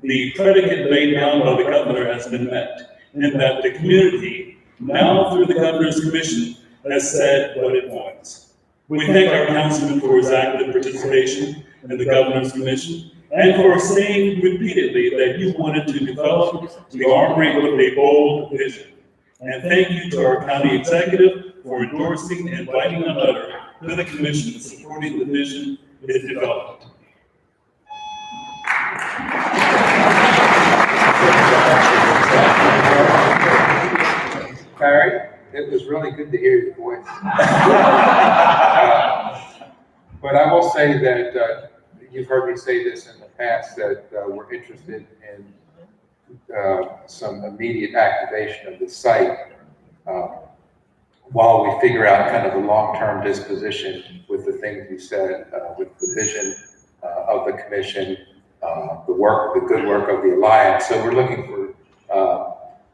The predicate laid down by the Governor has been met, in that the community, now through the Governor's Commission, has said what it wants. We thank our councilman for his active participation and the Governor's Commission, and for saying repeatedly that you wanted to develop the Armory with a bold vision. And thank you to our county executive for endorsing and writing a letter to the commission supporting the vision it developed. Barry, it was really good to hear your voice. But I will say that you've heard me say this in the past, that we're interested in some immediate activation of the site while we figure out kind of the long-term disposition with the things you said, with the vision of the commission, the good work of the Alliance. So we're looking for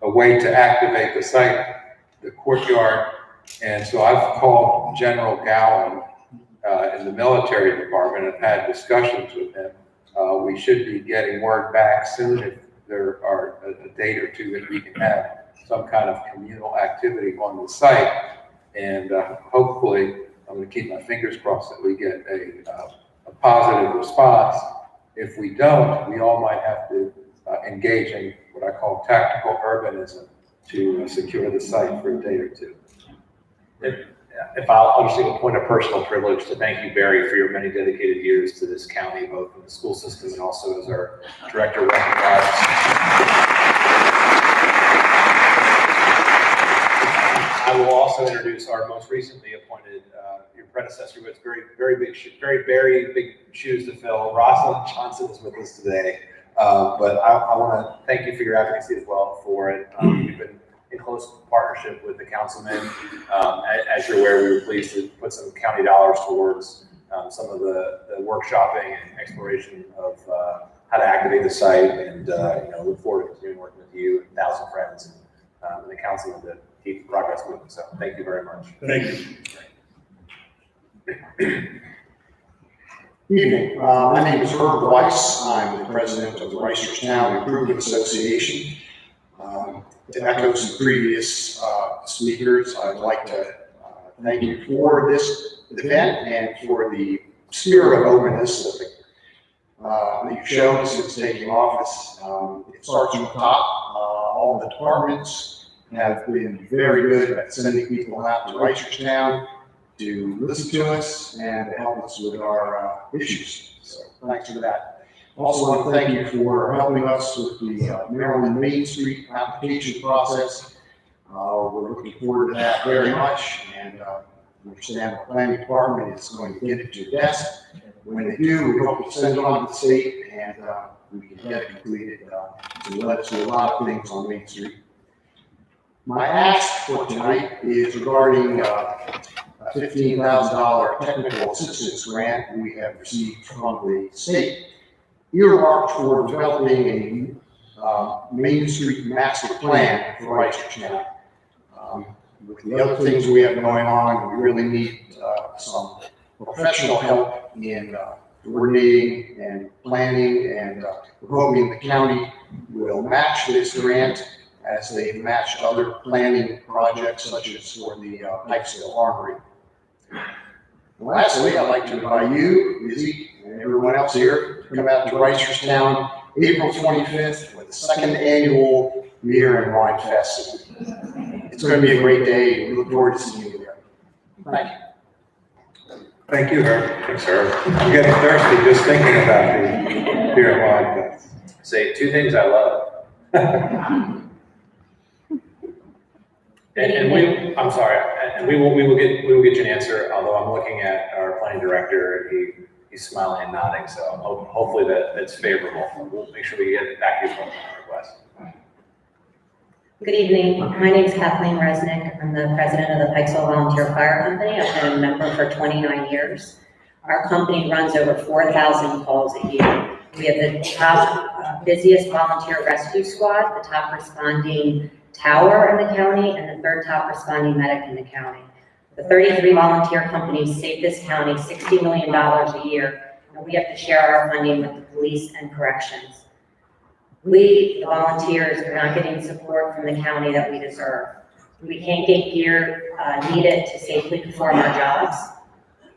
a way to activate the site, the courtyard. And so I've called General Gowan in the military department and had discussions with him. We should be getting word back soon if there are a date or two that we can have some kind of communal activity on the site. And hopefully, I'm going to keep my fingers crossed that we get a positive response. If we don't, we all might have to engage in what I call tactical urbanism to secure the site for a day or two. If I'll just take a point of personal privilege to thank you, Barry, for your many dedicated years to this county, both in the school system and also as our director of arts. I will also introduce our most recently appointed, your predecessor, who has very big shoes to fill. Rosalind Johnson is with us today. But I want to thank you for your advocacy as well for it. We've been in close partnership with the councilman. As you're aware, we were pleased to put some county dollars towards some of the workshopping and exploration of how to activate the site, and look forward to continuing working with you and 1,000 friends and the councilman to keep the progress moving. So thank you very much. Thank you. Evening. My name is Herb Weiss. I'm the president of the Reisterstown Improvement Association. To echo some previous speakers, I'd like to thank you for this event and for the spirit of openness that you've shown since taking office. It starts from the top. All of the departments have been very good at sending people out to Reisterstown to listen to us and to help us with our issues. So thanks for that. Also want to thank you for helping us with the Maryland Main Street application process. We're looking forward to that very much, and we understand the planning department is going to get it to your desk. When they do, we hope to send it on to the state, and we can get it completed to let us do a lot of things on Main Street. My ask for tonight is regarding a $15,000 technical assistance grant we have received from the state, earmarked for developing a Main Street master plan for Reisterstown. With the other things we have going on, we really need some professional help in coordinating and planning, and we're hoping the county will match this grant as they've matched other planning projects, such as for the Pikesville Armory. Lastly, I'd like to invite you, Izzy, and everyone else here to come out to Reisterstown April 25th for the second annual Beer and Wine Fest. It's going to be a great day. We look forward to seeing you there. Thank you. Thank you, Herb. Thanks, Herb. I'm getting thirsty just thinking about the Beer and Wine Fest. Say two things I love. And we will get you an answer, although I'm looking at our planning director, he's smiling and nodding, so hopefully that's favorable. We'll make sure we get it back to you from the request. Good evening. My name is Kathleen Resnick. I'm the president of the Pikesville Volunteer Fire Company. I've been a member for 29 years. Our company runs over 4,000 calls a year. We have the top busiest volunteer rescue squad, the top responding tower in the county, and the third top responding medic in the county. The 33 volunteer companies save this county $60 million a year, and we have to share our funding with the police and corrections. We, the volunteers, are not getting support from the county that we deserve. We can't get gear needed to safely perform our jobs.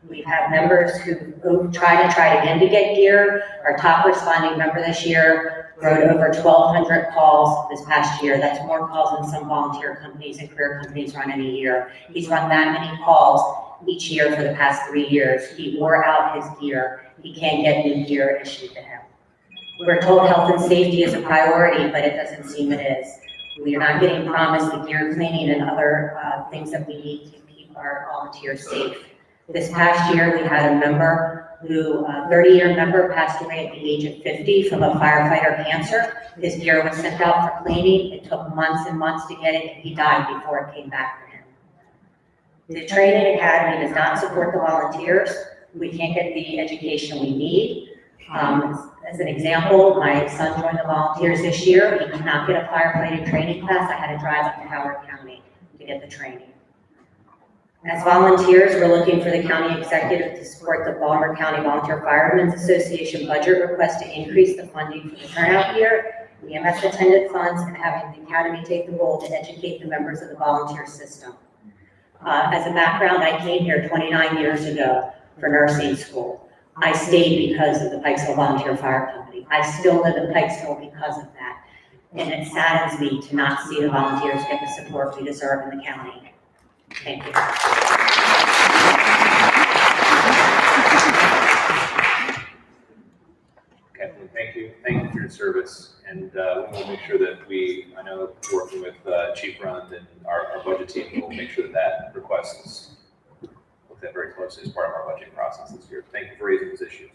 We have members who try again to get gear. Our top responding member this year wrote over 1,200 calls this past year. That's more calls than some volunteer companies and career companies run in a year. He's run that many calls each year for the past 3 years. He wore out his gear. He can't get new gear issued to him. We're told health and safety is a priority, but it doesn't seem it is. We are not getting promised the gear cleaning and other things that we need to keep our volunteers safe. This past year, we had a member who, a 30-year member, passed away at the age of 50 from a firefighter cancer. His gear was sent out for cleaning. It took months and months to get it, and he died before it came back for him. The training academy does not support the volunteers. We can't get the education we need. As an example, my son joined the volunteers this year. He did not get a firefighting training class. I had to drive up to Howard County to get the training. As volunteers, we're looking for the county executive to support the Baltimore County Volunteer Firemen's Association budget request to increase the funding for the turnout gear, EMS attendant funds, and having the academy take the role to educate the members of the volunteer system. As a background, I came here 29 years ago for nursing school. I stayed because of the Pikesville Volunteer Fire Company. I still live in Pikesville because of that. And it saddens me to not see the volunteers get the support we deserve in the county. Thank you. Kathleen, thank you. Thank you for your service. And we will make sure that I know working with Chief Rund and our budget team, we'll make sure that request is looked at very closely as part of our budget process this year. Thank you for raising those issues.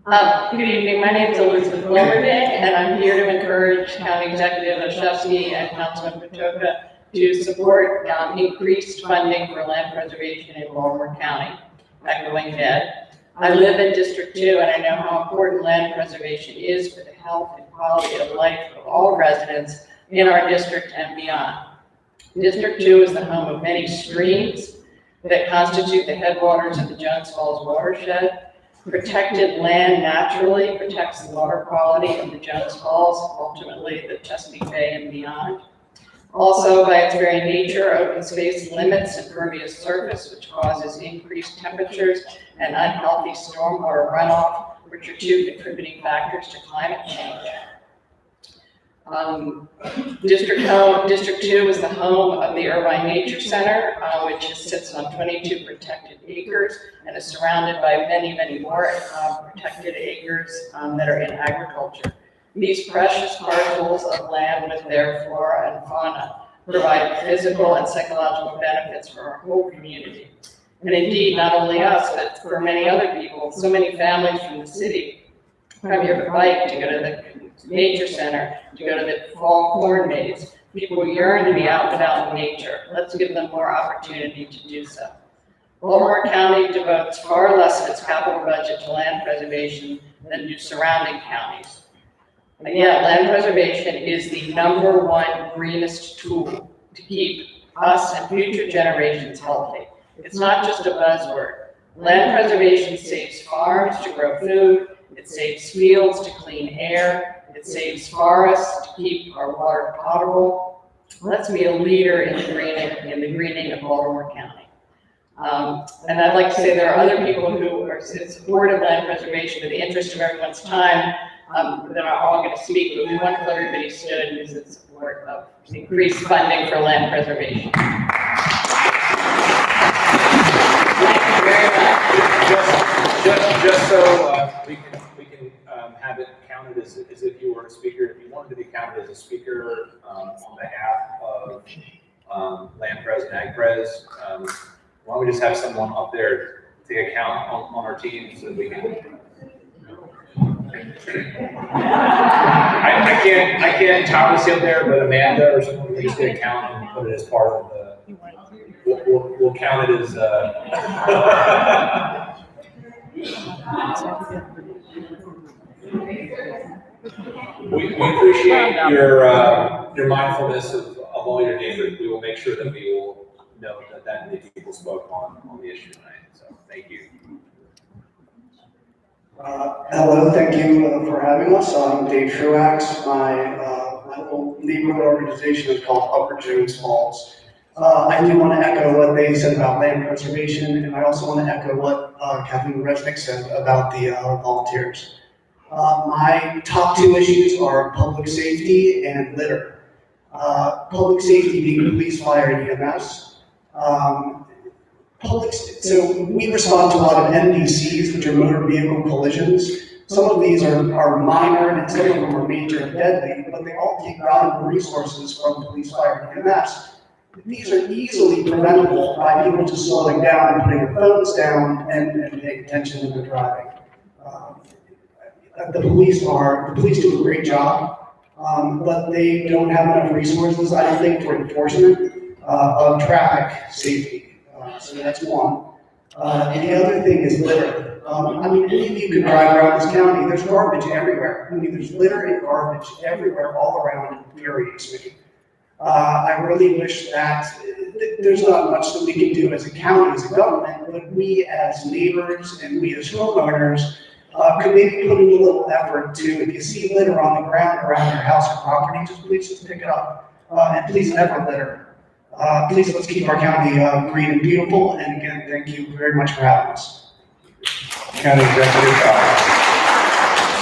Good evening. My name is Elizabeth Wilmerding, and I'm here to encourage County Executive Oshevsky and Councilman Patoka to support increased funding for land preservation in Baltimore County, echoing Ned. I live in District 2, and I know how important land preservation is for the health and quality of life of all residents in our district and beyond. District 2 is the home of many streams that constitute the headwaters of the Jones Falls watershed. Protected land naturally protects the water quality of the Jones Falls, ultimately the Chesapeake Bay and beyond. Also, by its very nature, open space limits impervious surface, which causes increased temperatures and unhealthy stormwater runoff, which are two contributing factors to climate change. District 2 is the home of the Irvine Nature Center, which sits on 22 protected acres and is surrounded by many, many more protected acres that are in agriculture. These precious parcels of land with their flora and fauna provide physical and psychological benefits for our whole community. And indeed, not only us, but for many other people. So many families from the city come here to bike, to go to the nature center, to go to the fall corn maze. People yearn to be out and about in nature. Let's give them more opportunity to do so. Baltimore County devotes far less of its capital budget to land preservation than do surrounding counties. And yet, land preservation is the #1 greenest tool to keep us and future generations healthy. It's not just a buzzword. Land preservation saves farms to grow food, it saves fields to clean air, it saves forests to keep our water potable. Let's be a leader in the greening of Baltimore County. And I'd like to say there are other people who are in support of land preservation. In the interest of everyone's time, that are all going to speak, but we wonder if everybody stood who's in support of increased funding for land preservation. Thank you very much. Just so we can have it counted as if you were a speaker. If you wanted to be counted as a speaker on behalf of Land Pres and Ag Pres, why don't we just have someone up there take a count on our team so that we can. I can't Thomas up there, but Amanda or someone can just get a count and put it as part of the. We'll count it as. We appreciate your mindfulness of all your neighbors. We will make sure that we will note that many people spoke on the issue tonight. So thank you. Hello, thank you for having us. I'm Dave Truax. My little neighborhood organization is called Upper Jones Falls. I do want to echo what they said about land preservation, and I also want to echo what Kathleen Resnick said about the volunteers. My top two issues are public safety and litter. Public safety being police, fire, and EMS. So we respond to a lot of MVCs, which are motor vehicle collisions. Some of these are minor and some of them are major and deadly, but they all take valuable resources from police, fire, and EMS. These are easily preventable by people just slowing down and putting their phones down and paying attention when they're driving. The police do a great job, but they don't have enough resources, I don't think, for enforcement of traffic safety. So that's one. And the other thing is litter. I mean, any of you can drive around this county, there's garbage everywhere. I mean, there's litter and garbage everywhere, all around, it infuriates me. I really wish that there's not much that we can do as a county, as a government, but we as neighbors and we as homeowners could maybe put in a little effort to, if you see litter on the ground around your house or property, please just pick it up. And please never litter. Please let's keep our county green and beautiful. And again, thank you very much for having us. County Executive.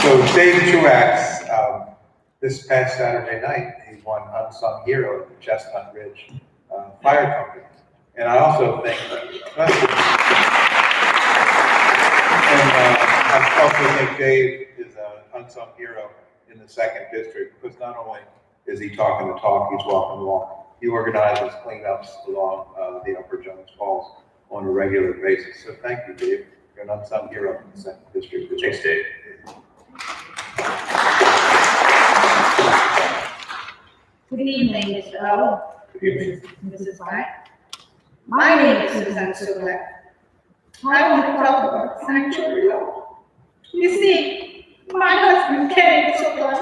So Dave Truax, this past Saturday night, he won Unsung Hero at the Chestnut Ridge Fire Company. And I also think I also think Dave is an unsung hero in the 2nd District, because not only is he talking the talk, he's walking the walk. He organizes cleanups along the Upper Jones Falls on a regular basis. So thank you, Dave. You're an unsung hero in the 2nd District. Thanks, Dave. Good evening, Mr. O. Good evening. Mrs. White. My name is Susan Sugler. I want to talk about sanctuary law. You see, my husband, Kennedy Sugler,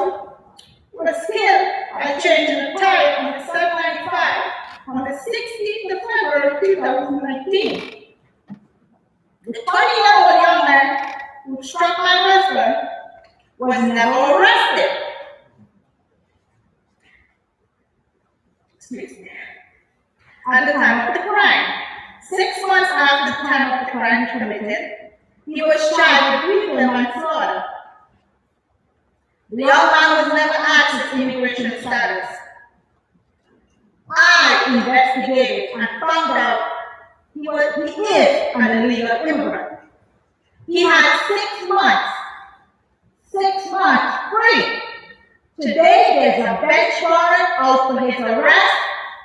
was killed by changing a tire on the 795 on the 16th of February 2019. The 20-year-old young man who struck my husband was never arrested. At the time of the crime, 6 months after the time of the crime committed, he was charged with brutal manslaughter. The young man was never asked his immigration status. I investigated and found out he is an illegal immigrant. He had 6 months free. Today, there's a bench warrant out for his arrest.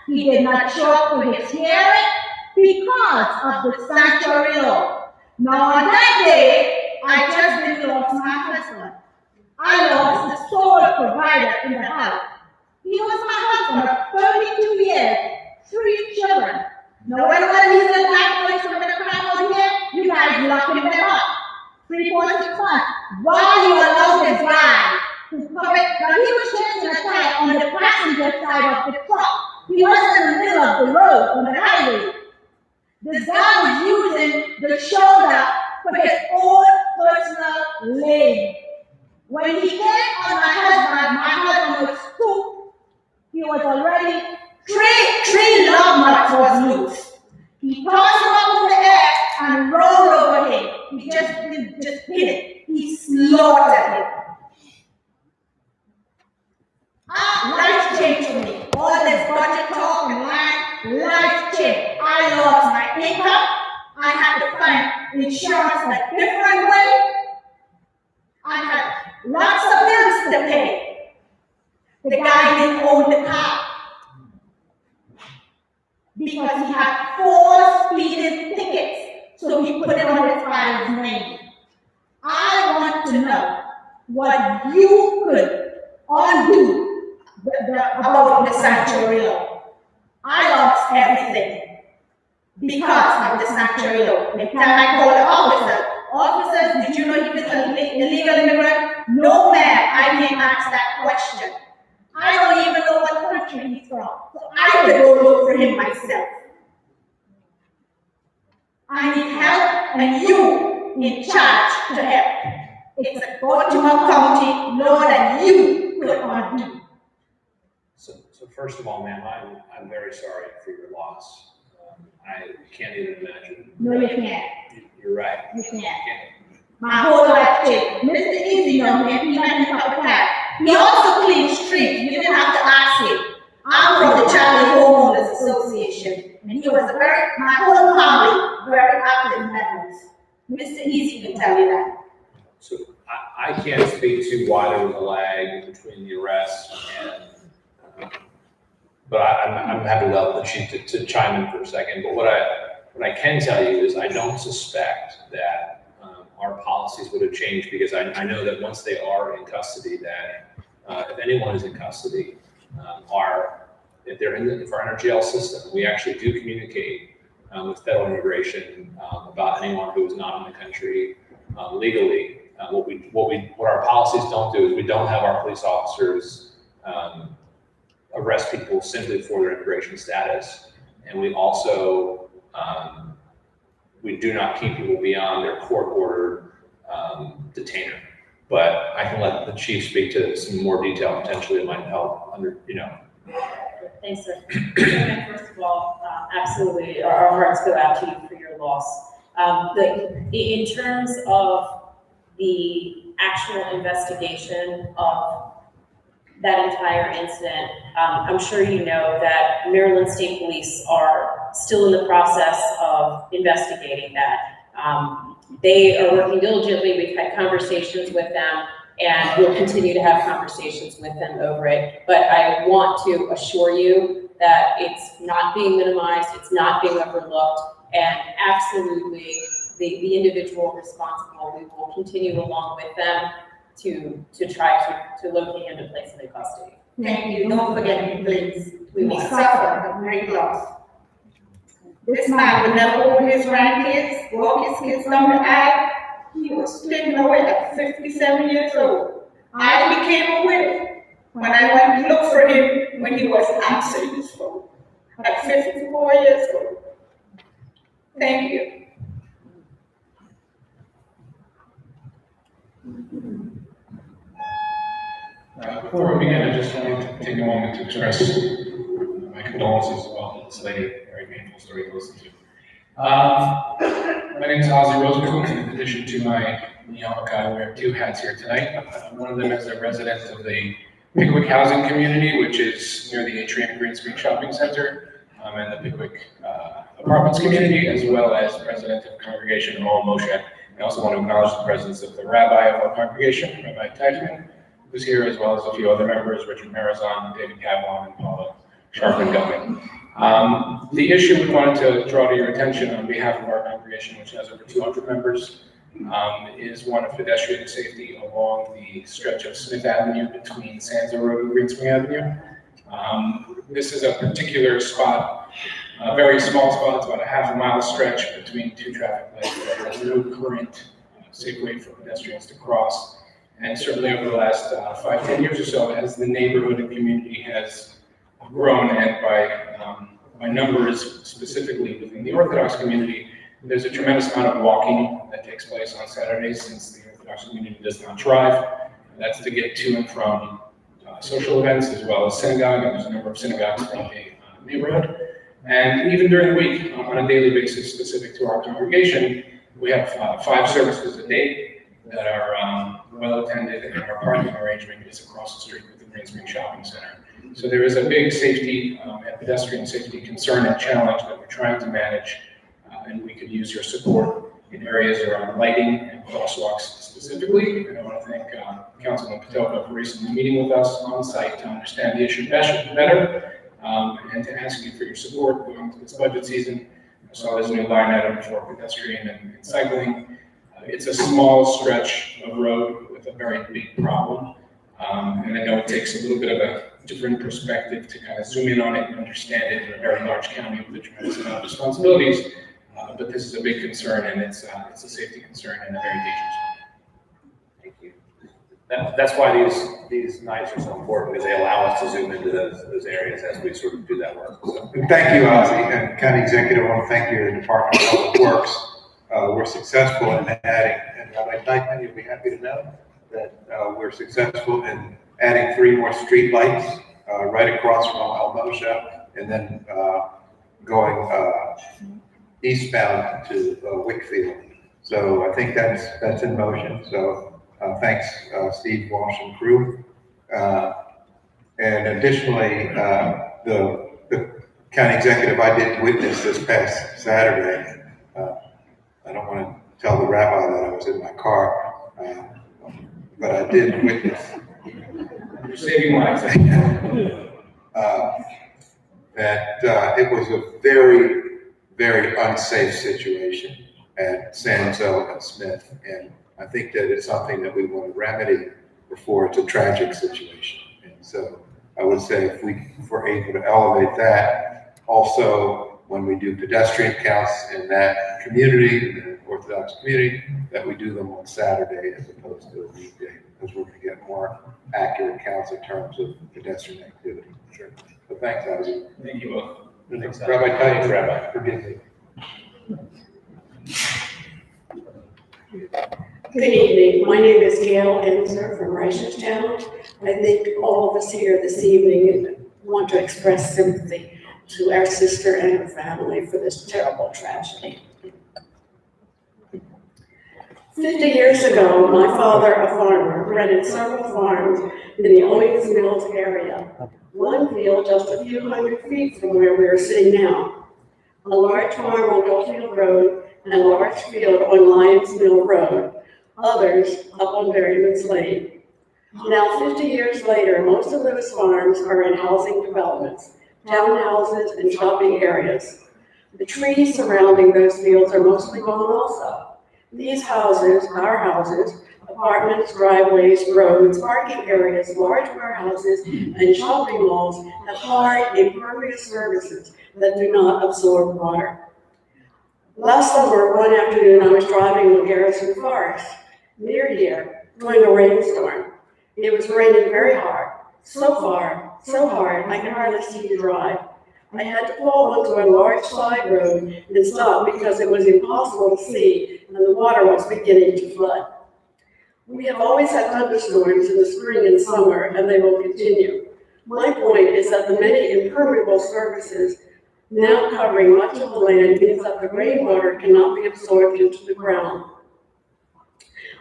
He did not show up for his hearing because of the sanctuary law. Now, on that day, I just didn't lose my husband. I lost the sole provider in the house. He was my husband of 32 years, 3 children. Now, when he's a black boy committing a crime out here, you guys locking them up. 3.6 months. Why you allow this guy to commit? Now, he was changing a tire on the passenger side of the truck. He was in the middle of the road on the highway. This guy was using the shoulder for his own personal lane. When he came on my husband was spooked. He was already, three love marks was loose. He tossed him up in the air and rolled over him. He just hit it. He slaughtered him. Life changed for me. All this budget talk and life changed. I lost my income. I had to find insurance a different way. I had lots of bills to pay. The guy didn't own the car because he had 4 speeding tickets, so he put it on his father's name. I want to know what you could undo about the sanctuary law. I lost everything because of the sanctuary law. Every time I called the officers, did you know he was an illegal immigrant? No, ma'am, I didn't ask that question. I don't even know what country he's from, so I could go look for him myself. I need help, and you in charge to help. It's a Baltimore County law that you could undo. So first of all, ma'am, I'm very sorry for your loss. I can't even imagine. No, you can't. You're right. You can't. My whole life changed. Mr. Easy, no, man, he met me a couple times. He also cleaned streets. You didn't have to ask him. I'm from the Charlie Homeowners Association, and he was my whole family, very active members. Mr. Easy can tell you that. So I can't speak to why there was a lag between the arrest and, but I'm happy to let the chief to chime in for a second. But what I can tell you is I don't suspect that our policies would have changed, because I know that once they are in custody, that if anyone is in custody, if we're in our jail system, we actually do communicate with federal immigration about anyone who is not in the country legally. What our policies don't do is we don't have our police officers arrest people simply for their immigration status, and we also we do not keep people beyond their court-ordered detainer. But I can let the chief speak to some more detail. Potentially, it might help. Thanks, sir. First of all, absolutely, our hearts go out to you for your loss. In terms of the actual investigation of that entire incident, I'm sure you know that Maryland State Police are still in the process of investigating that. They are working diligently. We've had conversations with them, and we'll continue to have conversations with them over it. But I want to assure you that it's not being minimized, it's not being overlooked, and absolutely the individual responsible, we will continue along with them to try to locate him and place him in custody. Thank you. Don't forget me, please. We suffer a great loss. This man would never hold his grandkids, walk his kids down the aisle. He was slipping away at 57 years old. I became a widow when I went to look for him when he was answering his phone at 54 years old. Thank you. Before we begin, I just wanted to take a moment to express my condolences as well to this lady. Very painful story to listen to. My name is Ozzy Rosenberg. In addition to my yarmulke, I wear two hats here tonight. One of them is a resident of the Pickwick housing community, which is near the Atrium Green Street Shopping Center, and the Pickwick Apartments community, as well as president of the congregation of All Moshe. I also want to acknowledge the presence of the rabbi of our congregation, Rabbi Teichman, who's here, as well as a few other members, Richard Marazon, David Cavlon, and Paula Sharpen-Gummin. The issue we wanted to draw to your attention on behalf of our congregation, which has over 200 members, is one of pedestrian safety along the stretch of Smith Avenue between Sansa Road and Greenswing Avenue. This is a particular spot, a very small spot. It's about a half a mile stretch between two traffic lights. There is no current safe way for pedestrians to cross. And certainly over the last 5-10 years or so, as the neighborhood and community has grown, and by numbers specifically within the Orthodox community, there's a tremendous amount of walking that takes place on Saturdays, since the Orthodox community does not drive. That's to get to and from social events, as well as synagogue, and there's a number of synagogues throughout the neighborhood. And even during the week, on a daily basis specific to our congregation, we have 5 services a day that are well attended, and our parking arrangement is across the street with the Greenswing Shopping Center. So there is a big safety and pedestrian safety concern and challenge that we're trying to manage, and we could use your support in areas around lighting and crosswalks specifically. And I want to thank Councilman Patoka for recently meeting with us on site to understand the issue better, and to ask you for your support going into this budget season. I saw this new line item for pedestrian and cycling. It's a small stretch of road with a very big problem. And I know it takes a little bit of a different perspective to kind of zoom in on it and understand it in a very large county with a tremendous amount of responsibilities. But this is a big concern, and it's a safety concern and a very dangerous one. Thank you. That's why these nights are so important, because they allow us to zoom into those areas as we sort of do that work. So. And thank you, Ozzy, and County Executive. I want to thank you, the Department of Public Works. We're successful in adding, and Rabbi Teichman, you'll be happy to know that we're successful in adding 3 more street lights right across from Almosha, and then going eastbound to Wickfield. So I think that's in motion. So thanks, Steve Walsh and crew. And additionally, the county executive I did witness this past Saturday. I don't want to tell the rabbi that I was in my car, but I did witness. You're saving lives. That it was a very, very unsafe situation at Sanzo and Smith. And I think that it's something that we want to remedy before it's a tragic situation. And so I would say if we're able to elevate that, also when we do pedestrian counts in that community, the Orthodox community, that we do them on Saturday as opposed to a weekday, because we're going to get more accurate counts in terms of pedestrian activity. Sure. So thanks, Ozzy. Thank you both. Thanks, Rabbi, thanks, Rabbi. Forgive me. Good evening. My name is Gail Enzer from Reisterstown. I think all of us here this evening want to express sympathy to our sister and her family for this terrible tragedy. 50 years ago, my father, a farmer, rented several farms in the Owings Mills area. One field just a few hundred feet from where we are sitting now. A large farm on Dulfield Road and a large field on Lyons Mill Road. Others up on Berryman's Lane. Now, 50 years later, most of those farms are in housing developments, townhouses, and shopping areas. The trees surrounding those fields are mostly gone also. These houses, our houses, apartments, driveways, roads, parking areas, large warehouses, and shopping malls have hard, impervious surfaces that do not absorb water. Last summer, one afternoon, I was driving in Garrison Forest, near here, during a rainstorm. It was raining very hard, so hard, I could hardly see to drive. I had to pull onto a large side road and stop because it was impossible to see and the water was beginning to flood. We have always had thunderstorms in the spring and summer, and they will continue. My point is that the many impermeable surfaces now covering much of the land means that the rainwater cannot be absorbed into the ground.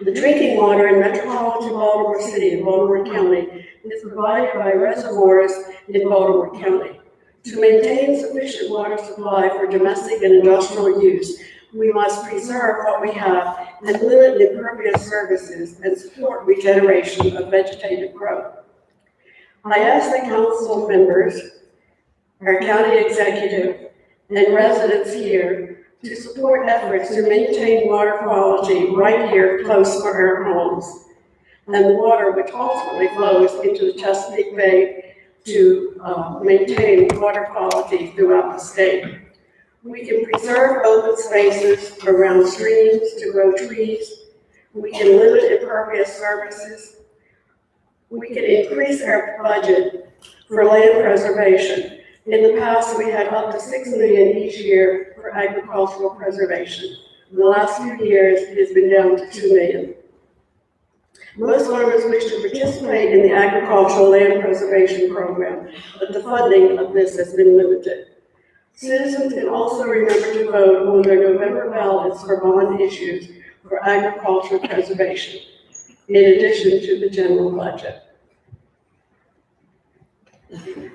The drinking water in metropolitan Baltimore City and Baltimore County is provided by reservoirs in Baltimore County. To maintain sufficient water supply for domestic and industrial use, we must preserve what we have and limit impervious surfaces and support regeneration of vegetative growth. I ask the council members, our county executive, and residents here to support efforts to maintain water quality right here close to our homes, and the water which ultimately flows into the Chesapeake Bay to maintain water quality throughout the state. We can preserve open spaces around streams to grow trees. We can limit impervious surfaces. We can increase our budget for land preservation. In the past, we had up to $6 million each year for agricultural preservation. In the last few years, it has been down to $2 million. Most farmers wish to participate in the agricultural land preservation program, but the funding of this has been limited. Citizens can also remember to vote on their November ballots for bond issues for agricultural preservation, in addition to the general budget.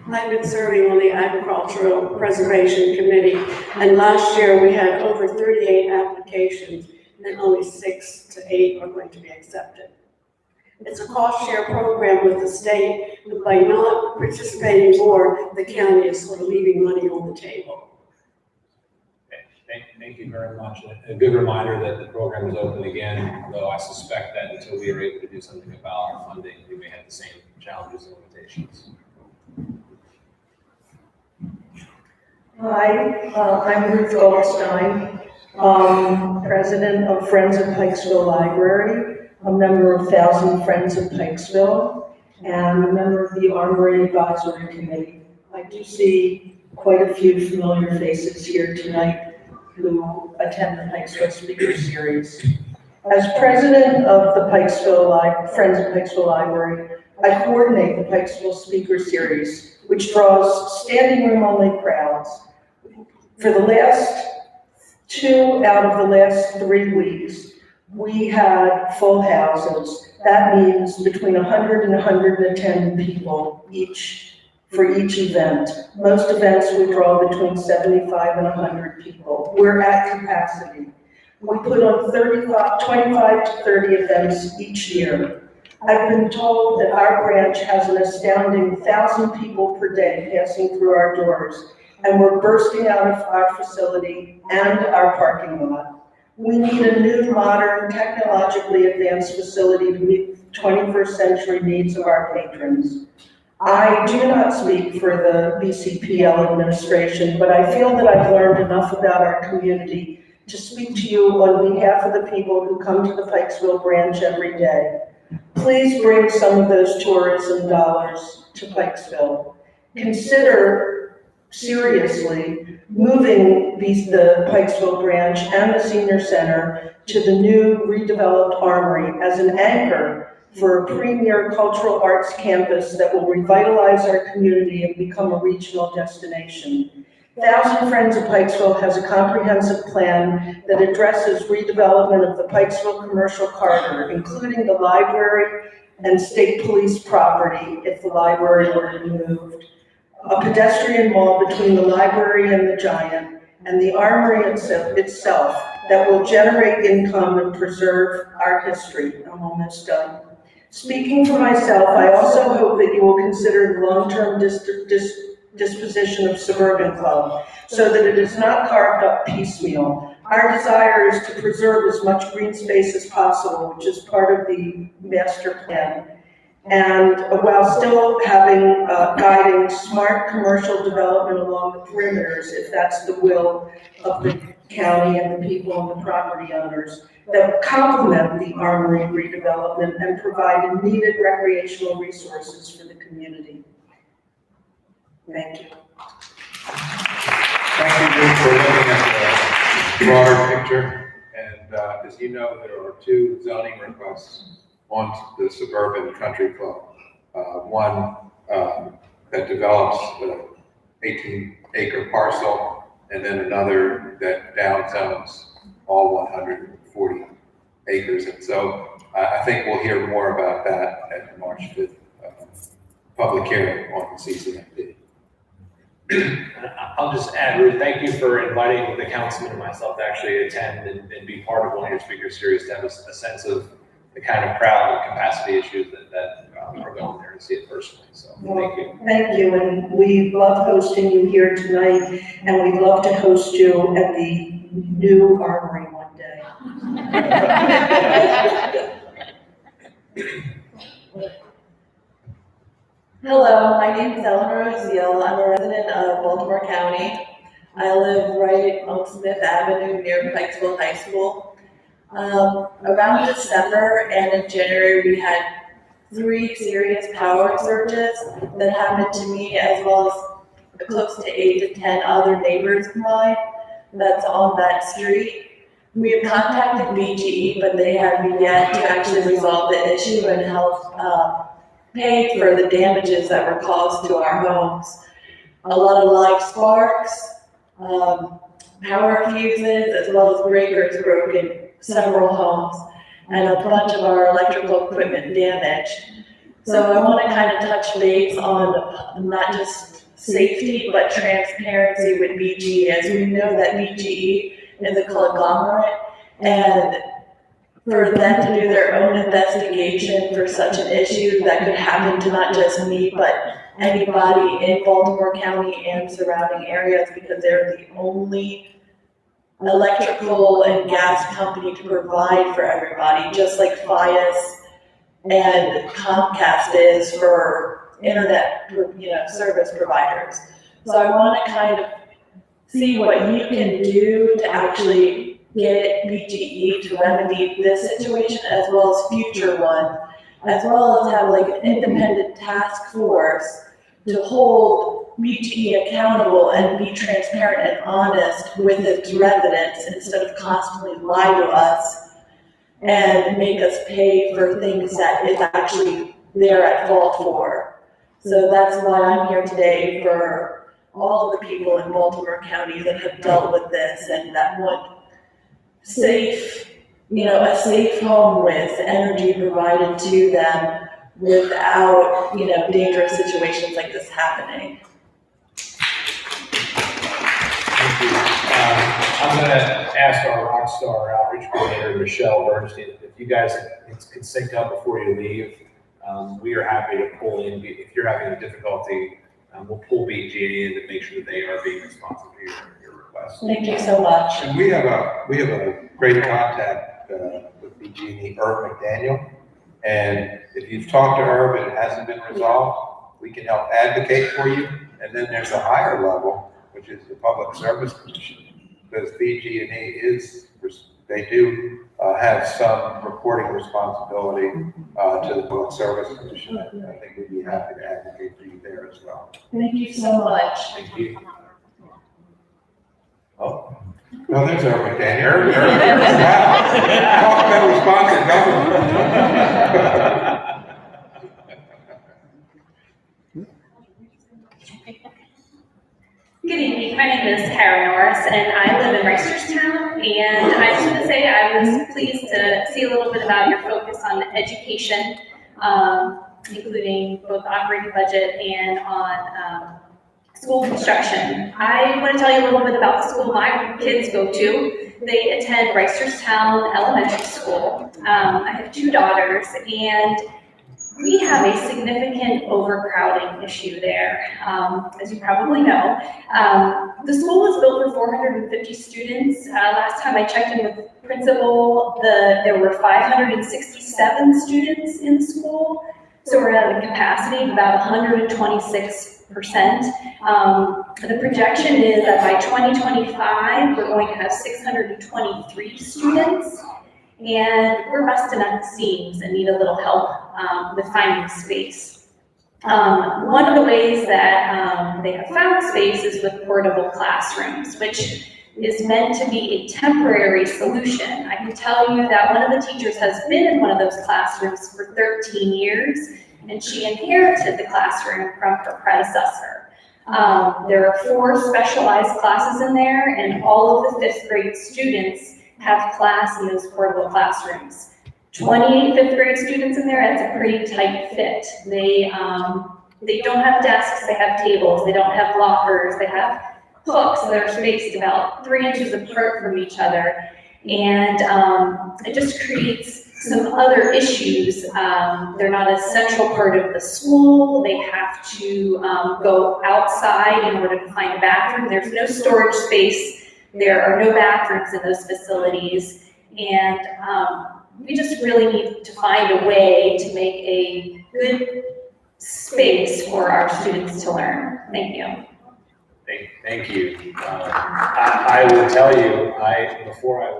I've been serving on the Agricultural Preservation Committee, and last year we had over 38 applications, and only 6 to 8 are going to be accepted. It's a cost share program with the state, but by not participating more, the county is sort of leaving money on the table. Thank you very much. A good reminder that the program is open again, though I suspect that until we are able to do something about our funding, we may have the same challenges and limitations. Hi, I'm Ruth Goldstein, president of Friends of Pikesville Library, a member of 1,000 Friends of Pikesville, and a member of the Armory Advisory Committee. I do see quite a few familiar faces here tonight who attend the Pikesville Speaker Series. As president of the Friends of Pikesville Library, I coordinate the Pikesville Speaker Series, which draws standing room only crowds. For the last 2 out of the last 3 weeks, we had full houses. That means between 100 and 110 people for each event. Most events we draw between 75 and 100 people. We're at capacity. We put on 25 to 30 events each year. I've been told that our branch has an astounding 1,000 people per day passing through our doors, and we're bursting out of our facility and our parking lot. We need a new, modern, technologically advanced facility to meet the 21st century needs of our patrons. I do not speak for the BCPL administration, but I feel that I've learned enough about our community to speak to you on behalf of the people who come to the Pikesville branch every day. Please bring some of those tourism dollars to Pikesville. Consider seriously moving the Pikesville branch and the senior center to the new redeveloped Armory as an anchor for a premier cultural arts campus that will revitalize our community and become a regional destination. 1,000 Friends of Pikesville has a comprehensive plan that addresses redevelopment of the Pikesville commercial corridor, including the library and state police property if the library were removed, a pedestrian wall between the library and the Giant, and the Armory itself that will generate income and preserve our history. I'm almost done. Speaking for myself, I also hope that you will consider the long-term disposition of Suburban Club so that it is not carved up piecemeal. Our desire is to preserve as much green space as possible, which is part of the master plan, and while still having guiding smart commercial development along the perimeters, if that's the will of the county and the people and the property owners, that complement the Armory redevelopment and provide needed recreational resources for the community. Thank you. Thank you, Ruth, for looking at the broader picture. And as you know, there are 2 zoning requests on the Suburban Country Club. One that develops the 18-acre parcel, and then another that downzones all 140 acres. And so I think we'll hear more about that at the March 5th public hearing on the CCMP. I'll just add, Ruth, thank you for inviting the councilman and myself to actually attend and be part of one of your speaker series, to have a sense of the kind of crowd and capacity issues that are going there, to see it personally. So thank you. Thank you, and we love hosting you here tonight, and we'd love to host you at the new Armory one day. Hello, my name is Eleanor Oziel. I'm a resident of Baltimore County. I live right on Smith Avenue near Pikesville High School. Around December and in January, we had 3 serious power surges that happened to me, as well as close to 8 to 10 other neighbors of mine that's on that street. We have contacted BGE, but they have yet to actually resolve the issue and help pay for the damages that were caused to our homes. A lot of live sparks, power fuses, as well as breakers broke in several homes, and a bunch of our electrical equipment damaged. So I want to kind of touch base on not just safety, but transparency with BGE, as we know that BGE is a conglomerate, and for them to do their own investigation for such an issue that could happen to not just me, but anybody in Baltimore County and surrounding areas, because they're the only electrical and gas company to provide for everybody, just like Fios and Comcast is for internet, service providers. So I want to kind of see what you can do to actually get BGE to remedy this situation, as well as future ones, as well as have like an independent task force to hold BGE accountable and be transparent and honest with its residents, instead of constantly lie to us and make us pay for things that is actually they're at fault for. So that's why I'm here today, for all of the people in Baltimore County that have dealt with this and that want safe, a safe home with energy provided to them without, dangerous situations like this happening. Thank you. I'm going to ask our Rockstar Outreach Coordinator, Michelle Bernstein, if you guys can sync up before you leave. We are happy to pull in, if you're having a difficulty, we'll pull BG in to make sure that they are being responsive to your request. Thank you so much. And we have a great contact with BG&E, Irv McDaniel. And if you've talked to Irv and it hasn't been resolved, we can help advocate for you. And then there's a higher level, which is the Public Service Commission, because BG&E they do have some reporting responsibility to the Public Service Commission. I think we'd be happy to advocate for you there as well. Thank you so much. Thank you. Oh, no, there's Irv McDaniel. Talk about responsive government. Good evening, my name is Karen Norris and I live in Reisterstown, and I just want to say I was pleased to see a little bit about your focus on education, including both operating budget and on school construction. I want to tell you a little bit about the school my kids go to. They attend Reisterstown Elementary School. I have two daughters, and we have a significant overcrowding issue there, as you probably know. The school was built for 450 students. Last time I checked in with the principal, there were 567 students in the school. So we're at a capacity of about 126%. The projection is that by 2025, we're going to have 623 students. And we're busting at the seams and need a little help with finding space. One of the ways that they have found space is with portable classrooms, which is meant to be a temporary solution. I can tell you that one of the teachers has been in one of those classrooms for 13 years, and she inherited the classroom from her predecessor. There are 4 specialized classes in there, and all of the 5th grade students have class in those portable classrooms. 28 5th grade students in there, that's a pretty tight fit. They don't have desks, they have tables, they don't have lockers, they have hooks that are spaced about 3 inches apart from each other. And it just creates some other issues. They're not a central part of the school. They have to go outside in order to find a bathroom. There's no storage space. There are no bathrooms in those facilities, and we just really need to find a way to make a good space for our students to learn. Thank you. Thank you. I will tell you, before I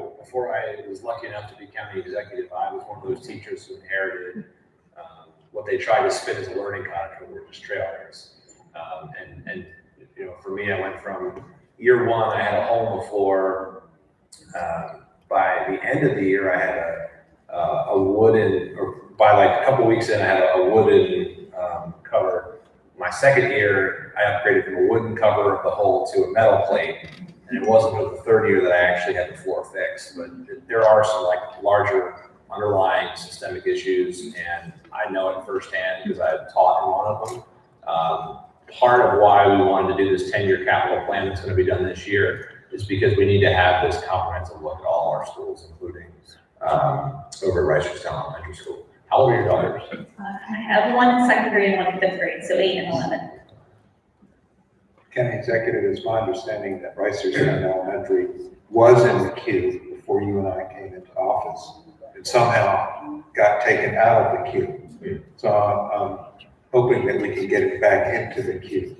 was lucky enough to be county executive, I was one of those teachers who inherited what they tried to spin as a learning cottage, which were just trailers. And for me, I went from year 1, I had a hole before. By the end of the year, I had a wooden, or by like a couple weeks in, I had a wooden cover. My second year, I upgraded from a wooden cover of the hole to a metal plate. And it wasn't until the 3rd year that I actually had the floor fixed. But there are some like larger underlying systemic issues, and I know it firsthand because I've taught in one of them. Part of why we wanted to do this 10-year capital plan that's going to be done this year is because we need to have this comprehensive look at all our schools, including over at Reisterstown Elementary School. How old are your daughters? I have one in 2nd grade and one in 5th grade, so 8 and 11. County Executive, it's my understanding that Reisterstown Elementary was in the queue before you and I came into office, and somehow got taken out of the queue. So I'm hoping that we can get it back into the queue,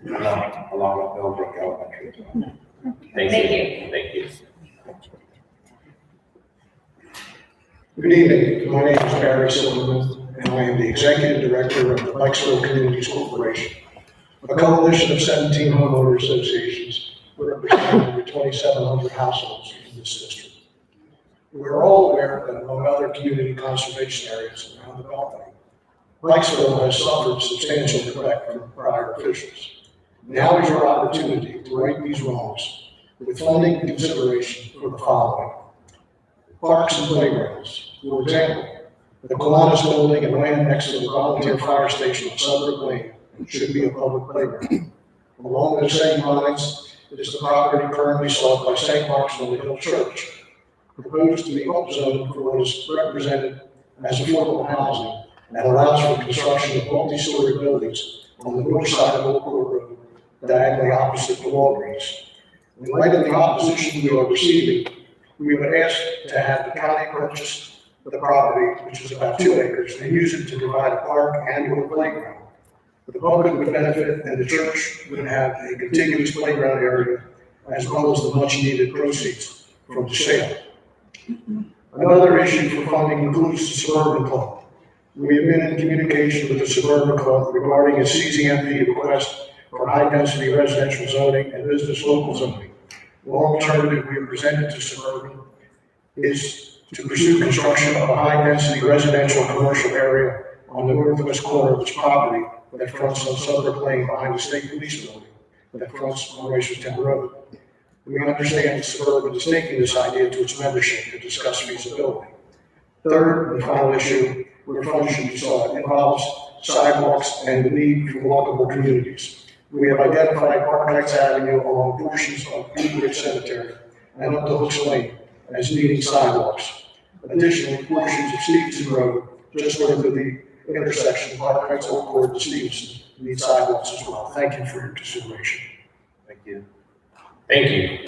along with Millbrook Elementary as well. Thank you. Thank you. Good evening. My name is Barry Silverman, and I am the Executive Director of the Pikesville Communities Corporation, a coalition of 17 homeowner associations representing over 2,700 households in this district. We're all aware that among other community conservation areas around the Beltway, Pikesville has suffered substantial neglect from prior officials. Now is your opportunity to right these wrongs with funding consideration for the following. Parks and playgrounds. For example, the Kiwanis building and land next to the volunteer fire station on Sudbrook Lane should be a public playground. Along those same lines is the property currently sought by St. Mark's on the Hill Church, proposed to be upzoned for what is represented as affordable housing and allows for construction of multi-story buildings on the north side of Old Court Road, diagonally opposite the Walgreens. In light of the opposition we are receiving, we would ask to have the county purchase the property, which is about 2 acres, and use it to provide a park and/or playground. The public would benefit, and the church would have a contiguous playground area, as well as the much-needed proceeds from the sale. Another issue for funding includes the Suburban Club. We have been in communication with the Suburban Club regarding its CZMP request for high-density residential zoning and business local zoning. One alternative we have presented to Suburban is to pursue construction of a high-density residential and commercial area on the northwest corner of its property that fronts on Sudbrook Lane behind the state police building that fronts on Racerstown Road. We understand that Suburban is taking this idea to its membership to discuss feasibility. Third and final issue where funds should be sought involves sidewalks and the need for walkable communities. We have identified Park Heights Avenue along portions of Blue Ridge Cemetery and up to Hooks Lane as needing sidewalks. Additionally, portions of Stevenson Road, just north of the intersection of Park Heights, Old Court, and Stevenson, need sidewalks as well. Thank you for your consideration. Thank you. Thank you.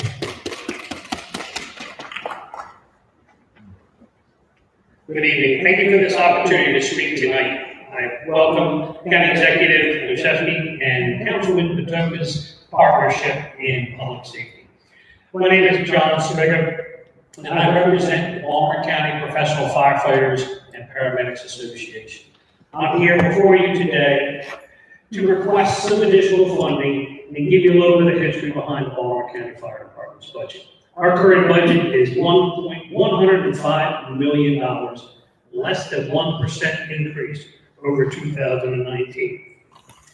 Good evening. Thank you for this opportunity to speak tonight. I welcome County Executive Luchefny and Councilman Patoka's partnership in public safety. My name is John Spiga, and I represent the Baltimore County Professional Firefighters and Paramedics Association. I'm here before you today to request some additional funding and give you a little bit of history behind the Baltimore County Fire Department's budget. Our current budget is $1.105 million, less than 1% increase over 2019.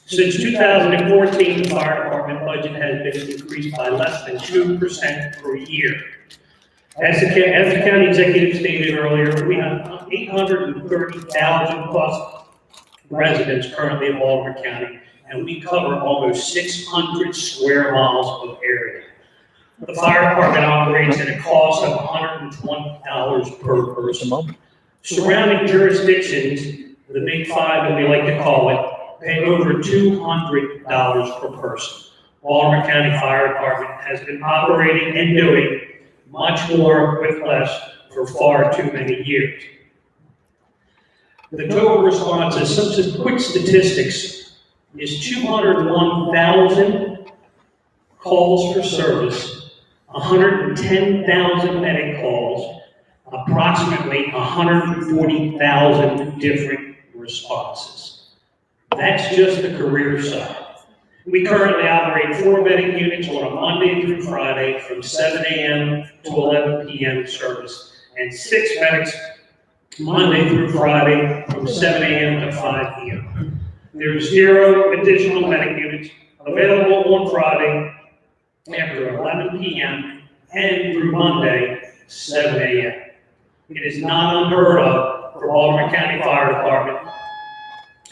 Since 2014, the fire department budget has been increased by less than 2% per year. As the county executive stated earlier, we have 830,000 plus residents currently in Baltimore County, and we cover almost 600 square miles of area. The fire department operates at a cost of $120 per person. Surrounding jurisdictions, the big five that we like to call it, pay over $200 per person. Baltimore County Fire Department has been operating and doing much more with less for far too many years. The total responses, some quick statistics, is 201,000 calls for service, 110,000 medic calls, approximately 140,000 different responses. That's just the career side. We currently operate 4 medic units on a Monday through Friday from 7 a.m. to 11 p.m. service, and 6 medics Monday through Friday from 7 a.m. to 5 p.m. There's 0 additional medic units available on Friday after 11 p.m. and through Monday, 7 a.m. It is not unheard of for Baltimore County Fire Department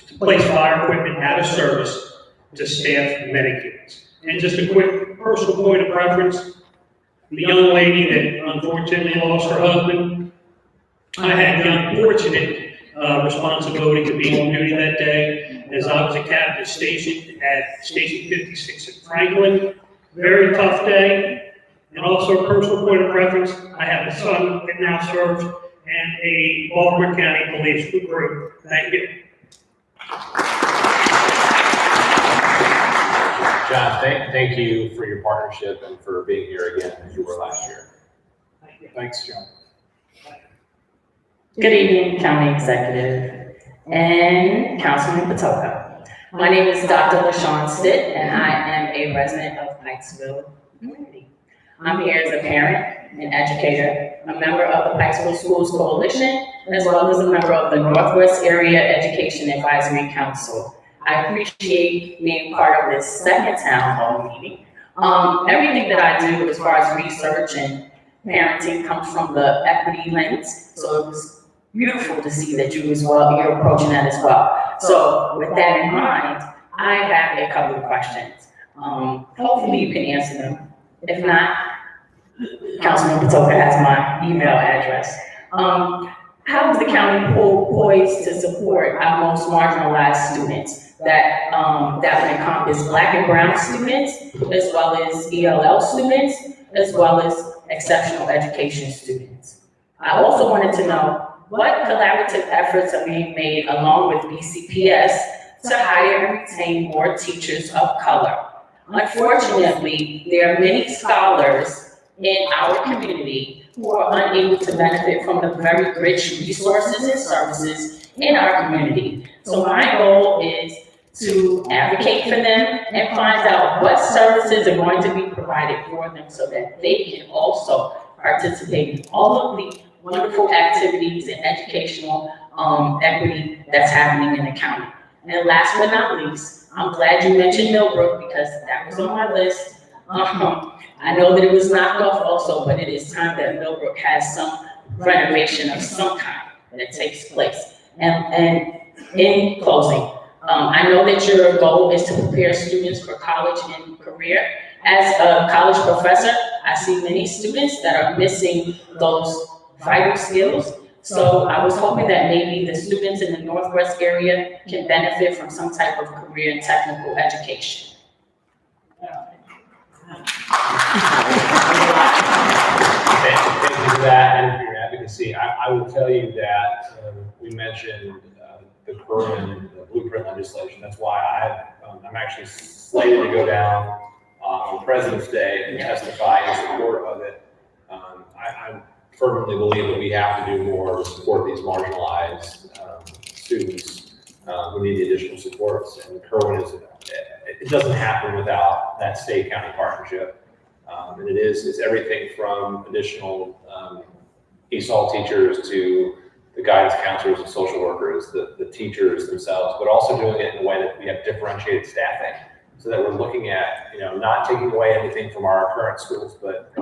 to place fire equipment out of service to staff medic units. And just a quick personal point of reference, the young lady that unfortunately lost her husband, I had the unfortunate responsibility to be on duty that day as I was a captain stationed at Station 56 in Franklin. Very tough day. And also a personal point of reference, I have a son that now serves and a Baltimore County Police recruit. Thank you. John, thank you for your partnership and for being here again as you were last year. Thanks, John. Good evening, County Executive and Councilman Patoka. My name is Dr. LaShawn Stitt, and I am a resident of Pikesville community. I'm here as a parent, an educator, a member of the Pikesville Schools Coalition, as well as a member of the Northwest Area Education Advisory Council. I appreciate being part of this second town hall meeting. Everything that I do as far as research and parenting comes from the equity lens, so it was beautiful to see that you're approaching that as well. So with that in mind, I have a couple of questions. Hopefully you can answer them. If not, Councilman Patoka has my email address. How is the county poised to support our most marginalized students that would encompass Black and Brown students, as well as ELL students, as well as exceptional education students? I also wanted to know what collaborative efforts are being made along with BCPS to hire and retain more teachers of color. Unfortunately, there are many scholars in our community who are unable to benefit from the very rich resources and services in our community. So my goal is to advocate for them and find out what services are going to be provided for them so that they can also participate in all of the wonderful activities and educational equity that's happening in the county. And last but not least, I'm glad you mentioned Millbrook because that was on my list. I know that it was knocked off also, but it is time that Millbrook has some renovation of some kind that takes place. And in closing, I know that your goal is to prepare students for college and career. As a college professor, I see many students that are missing those vital skills. So I was hoping that maybe the students in the Northwest area can benefit from some type of career and technical education. Thank you for that and for your advocacy. I will tell you that we mentioned the Kerwin blueprint legislation. That's why I'm actually slated to go down on President's Day and testify in support of it. I firmly believe that we have to do more to support these marginalized students who need the additional supports. And Kerwin it doesn't happen without that state-county partnership. And it's everything from additional ESOL teachers to the guidance counselors and social workers, the teachers themselves, but also doing it in a way that we have differentiated staffing so that we're looking at, not taking away anything from our current schools, but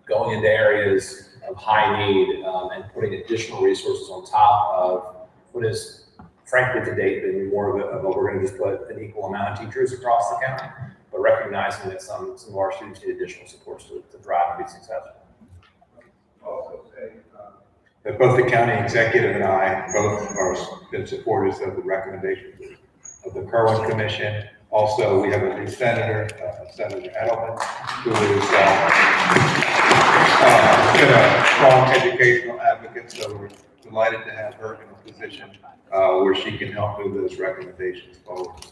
going into areas of high need and putting additional resources on top of what is, frankly, to date, been more of a we're going to just put an equal amount of teachers across the county, but recognizing that some of our students need additional supports to thrive and be successful. Also say that both the county executive and I both are been supporters of the recommendations of the Kerwin Commission. Also, we have a new senator, Senator Edelman, who is been a strong educational advocate, so we're delighted to have her in a position where she can help move those recommendations forward.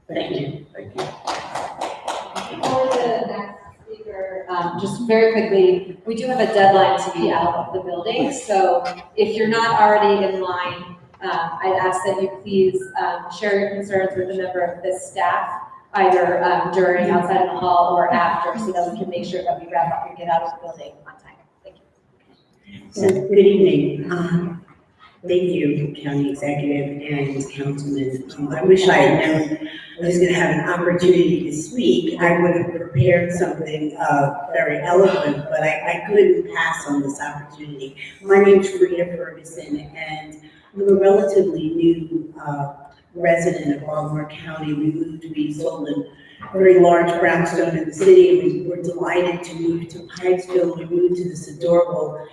Thank you. Thank you. Before the next speaker, just very quickly, we do have a deadline to be out of the building, so if you're not already in line, I'd ask that you please share your concerns with a member of the staff, either during, outside in the hall, or after, so that we can make sure that we wrap up and get out of the building on time. Thank you. So, good evening. Thank you, County Executive and Councilman. I wish I had known I was going to have an opportunity to speak. I would have prepared something very eloquent, but I couldn't pass on this opportunity. My name's Frida Ferguson, and I'm a relatively new resident of Baltimore County. We sold a very large brownstone in the city. We were delighted to move to Pikesville. We moved to this adorable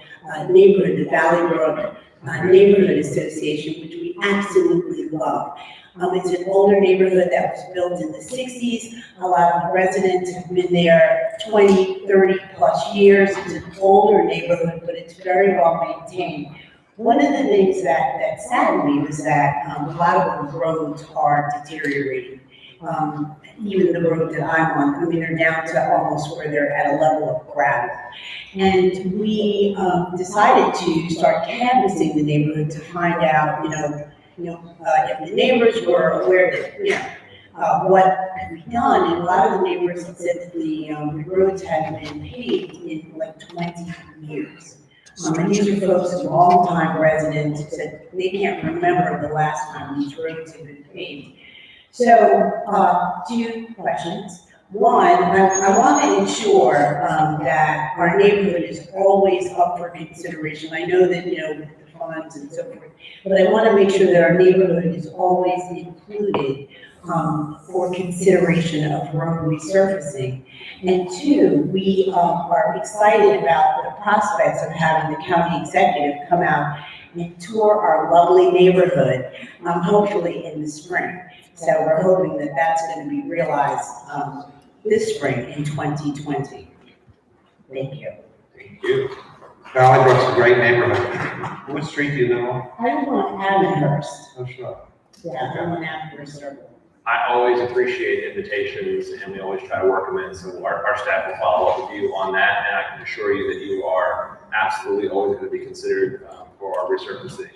neighborhood, the Valley Brook Neighborhood Association, which we absolutely love. It's an older neighborhood that was built in the 60s. A lot of the residents have been there 20, 30 plus years. It's an older neighborhood, but it's very well maintained. One of the things that saddened me was that a lot of the roads are deteriorating. Even the road that I'm on, I mean, they're down to almost where they're at a level of gravel. And we decided to start canvassing the neighborhood to find out, if the neighbors were aware that, what could be done, and a lot of the neighbors had said that the roads hadn't been paved in like 20 years. And these are folks, long-time residents, who said they can't remember the last time these roads had been paved. So, two questions. One, I want to ensure that our neighborhood is always up for consideration. I know that, with the funds and so forth, but I want to make sure that our neighborhood is always included for consideration of road resurfacing. And two, we are excited about the prospects of having the county executive come out and tour our lovely neighborhood, hopefully in the spring. So we're hoping that that's going to be realized this spring in 2020. Thank you. Thank you. Valley a great neighborhood. What street do you live on? I live on Amherst. Oh, sure. Yeah, I'm on Amherst Circle. I always appreciate invitations, and we always try to work them in, so our staff will follow up with you on that, and I can assure you that you are absolutely always going to be considered for our resurfacing.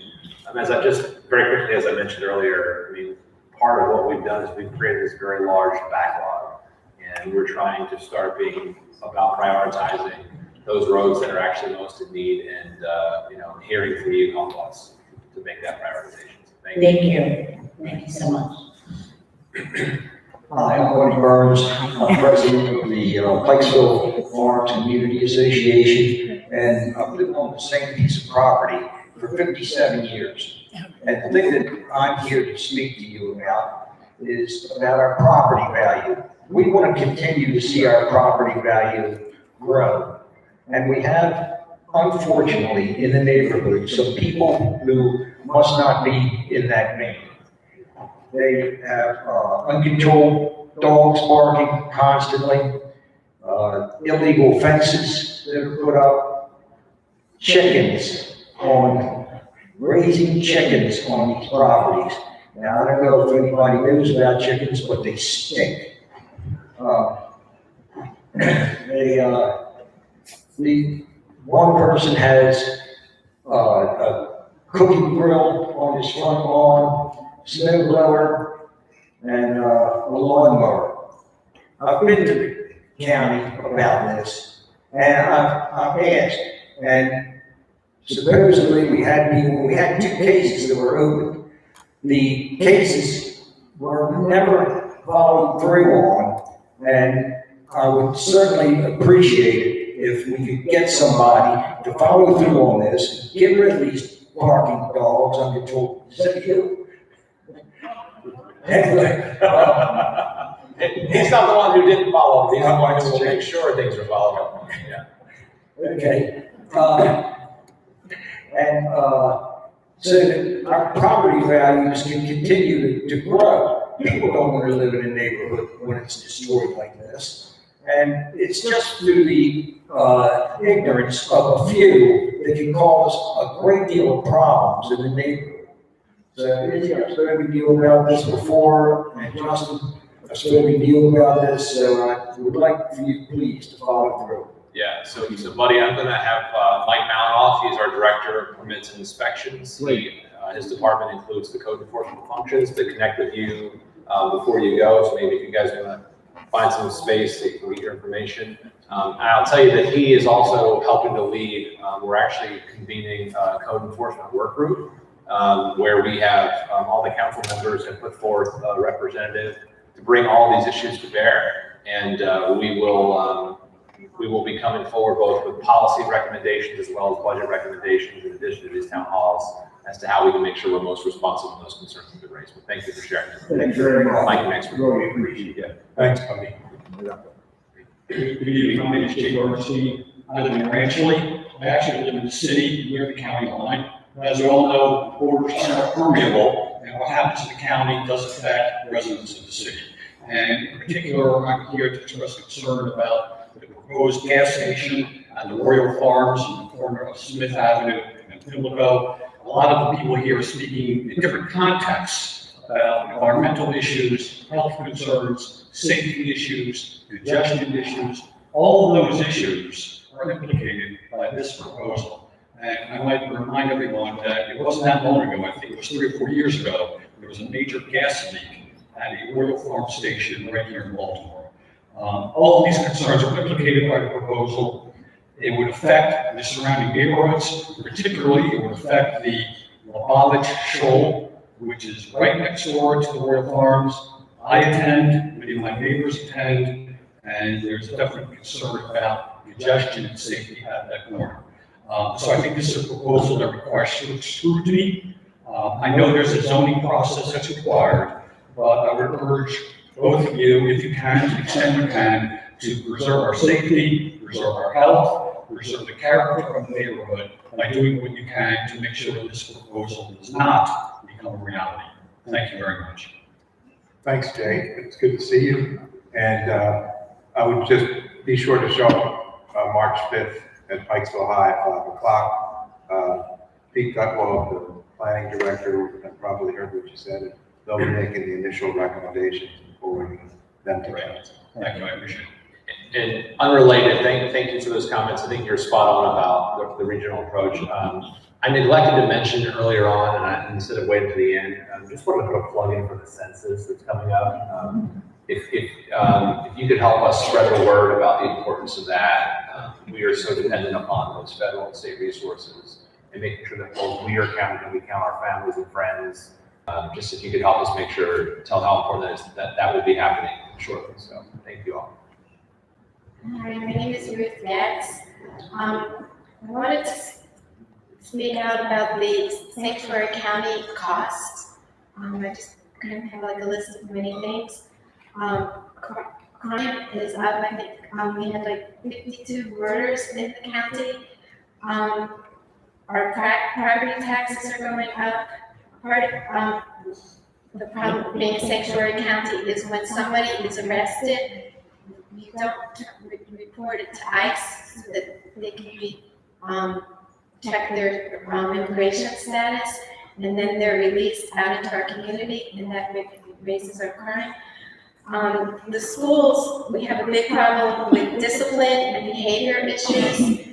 As I just, very quickly, as I mentioned earlier, I mean, part of what we've done is we've created this very large backlog, and we're trying to start being about prioritizing those roads that are actually most in need, and hearing from you help us to make that prioritization. So thank you. Thank you so much. Hi, I'm Buddy Burns. I'm president of the Pikesville Farm Community Association, and I've lived on the same piece of property for 57 years. And the thing that I'm here to speak to you about is about our property value. We want to continue to see our property value grow. And we have, unfortunately, in the neighborhood, some people who must not be in that vein. They have uncontrolled dogs barking constantly, illegal fences that are put up, raising chickens on these properties. Now, I don't know if anybody knows about chickens, but they stink. The one person has a cooking grill on his front lawn, snow blower, and a lawnmower. I've been to the county about this, and I've asked, and supposedly we had two cases that were open. The cases were never followed through on, and I would certainly appreciate it if we could get somebody to follow through on this, get rid of these barking dogs uncontrolled. Is that you? Anyway, he's not the one who didn't follow up. He's the one who will make sure things are followed up. Yeah. Okay. So that our property values can continue to grow. People don't want to live in a neighborhood when it's destroyed like this. And it's just through the ignorance of a few that can cause a great deal of problems in the neighborhood. So, I've spoken to you about this before, and Justin, I've spoken to you about this, so I would like for you, please, to follow through. Yeah, so buddy, I'm gonna have Mike Malinoff, he's our director of permits and inspections. His department includes the code enforcement functions that connect with you before you go, so maybe if you guys wanna find some space so you can read your information. And I'll tell you that he is also helping to lead, we're actually convening a code enforcement work group where we have all the council members have put forth a representative to bring all these issues to bear. And we will be coming forward both with policy recommendations as well as budget recommendations in addition to these town halls as to how we can make sure we're most responsive to those concerns that have been raised. But thank you for sharing. Thank you very much. Thank you, next week. Really appreciate it. Thanks, buddy. Good evening, my name is Jay Garcia. I live in Rangeley. I actually live in the city near the county line. As we all know, borders are permeable, and what happens in the county does affect residents of the city. And in particular, I'm here to express concern about the proposed gas station at the Royal Farms in the corner of Smith Avenue and Pimlico. A lot of the people here are speaking in different contexts about environmental issues, health concerns, safety issues, congestion issues. All of those issues are implicated by this proposal. And I might remind everyone that it wasn't that long ago, I think it was 3 or 4 years ago, there was a major gas leak at a Royal Farm Station right here in Baltimore. All of these concerns are implicated by the proposal. It would affect the surrounding neighborhoods, particularly it would affect the Labavich Shoal, which is right next door to the Royal Farms. I attend, many of my neighbors attend, and there's a definite concern about congestion and safety at that corner. So I think this is a proposal that requires scrutiny. I know there's a zoning process that's required, but I would urge both of you, if you can, to the extent you can, to preserve our safety, preserve our health, preserve the character of the neighborhood by doing what you can to make sure that this proposal does not become a reality. Thank you very much. Thanks, Jay. It's good to see you. And I would just be sure to show up March 5th at Pikesville High at 5 o'clock. Pete Gutwald, the planning director, probably heard what you said. And they'll be making the initial recommendations and forwarding them to council. Thank you, I appreciate it. And unrelated, thank you for those comments. I think you're spot on about the regional approach. I neglected to mention earlier on, and instead of waiting to the end, just wanted to put a plug in for the census that's coming up. If you could help us spread the word about the importance of that, we are so dependent upon those federal and state resources, and making sure that both we are counted and we count our families and friends. Just if you could help us make sure, tell how important that is, that will be happening shortly. So thank you all. Hi, my name is Ruth Getz. I wanted to speak out about the Sanctuary County costs. I just kind of have like a list of many things. Crime is up. I think we had like 52 murders in the county. Our property taxes are going up. Part of the problem with being a sanctuary county is when somebody is arrested, you don't report it to ICE so that they can be check their immigration status, and then they're released out into our community, and that raises our crime. The schools, we have a big problem with discipline and behavior issues.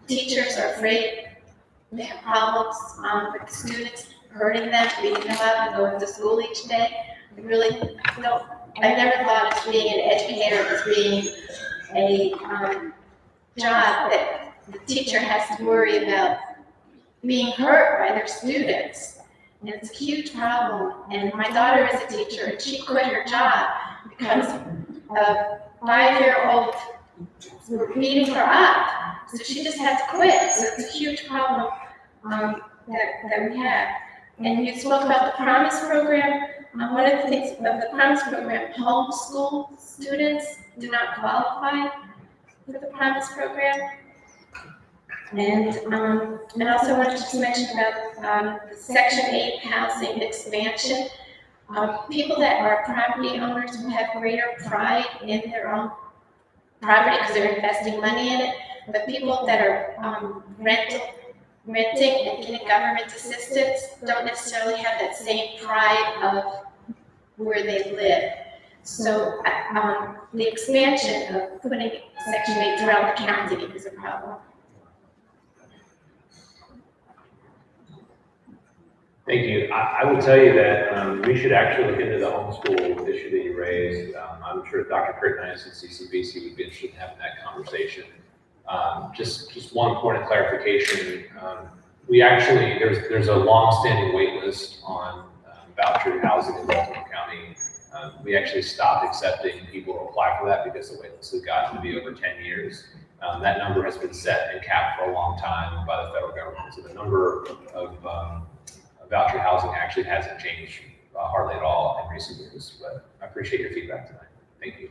Teachers are afraid they have problems with the students, hurting them, beating them up, and going to school each day. I really don't. I never thought of being an educator as being a job that the teacher has to worry about being hurt by their students. And it's a huge problem. And my daughter is a teacher, and she quit her job because a 5-year-old was beating her up. So she just had to quit. So it's a huge problem that we have. And you spoke about the Promise program. One of the things of the Promise program, homeschool students do not qualify for the Promise program. And I also wanted to mention about the Section 8 housing expansion. People that are property owners will have greater pride in their own property because they're investing money in it. But people that are renting and getting government assistance don't necessarily have that same pride of where they live. So the expansion of putting Section 8 throughout the county is a problem. Thank you. I would tell you that we should actually look into the homeschool issue that you raised. I'm sure Dr. Kirtnice and CCBC would be interested in having that conversation. Just one point of clarification. We actually, there's a long-standing wait list on voucher housing in Baltimore County. We actually stopped accepting people who apply for that because the wait list has gotten to be over 10 years. That number has been set and capped for a long time by the federal government. So the number of voucher housing actually hasn't changed hardly at all in recent years. But I appreciate your feedback tonight. Thank you.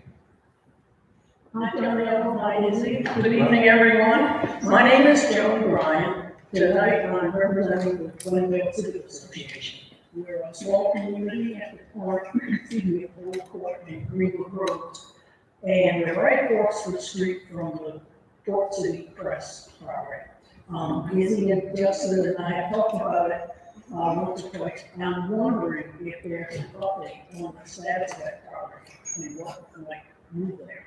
Good evening, everyone. My name is Joan Bryan. Tonight, I'm representing the Glendale City Association. We're a small community at the corner, of Old Court and Greenwood Roads. And we're right across the street from the Port City Press property. Izzy and Justin and I have talked about it once or twice. And I'm wondering if there's an update on the status of that property and what might move there.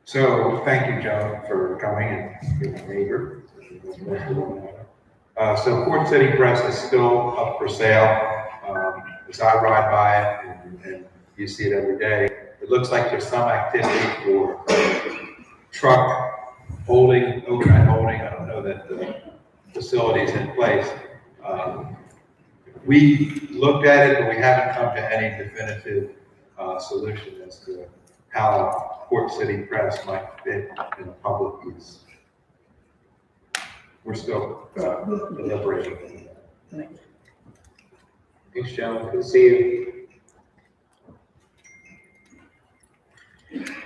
So thank you, Joan, for coming and being a neighbor. So Port City Press is still up for sale. as I ride by it, and you see it every day, it looks like there's some activity for truck holding, overnight holding. I don't know that the facility's in place. We looked at it, but we haven't come to any definitive solution as to how Port City Press might fit in public use. We're still deliberating. Thanks, Joe. Good to see you.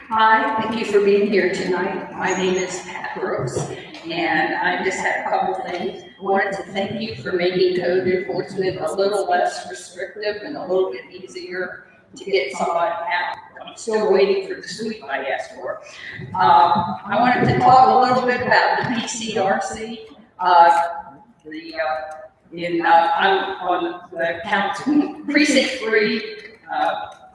Hi, thank you for being here tonight. My name is Pat Brooks, and I just had a couple things. I wanted to thank you for making code enforcement a little less restrictive and a little bit easier to get somebody out. I'm still waiting for the sweep I asked for. I wanted to talk a little bit about the PCRC. I'm on the council, Precinct 3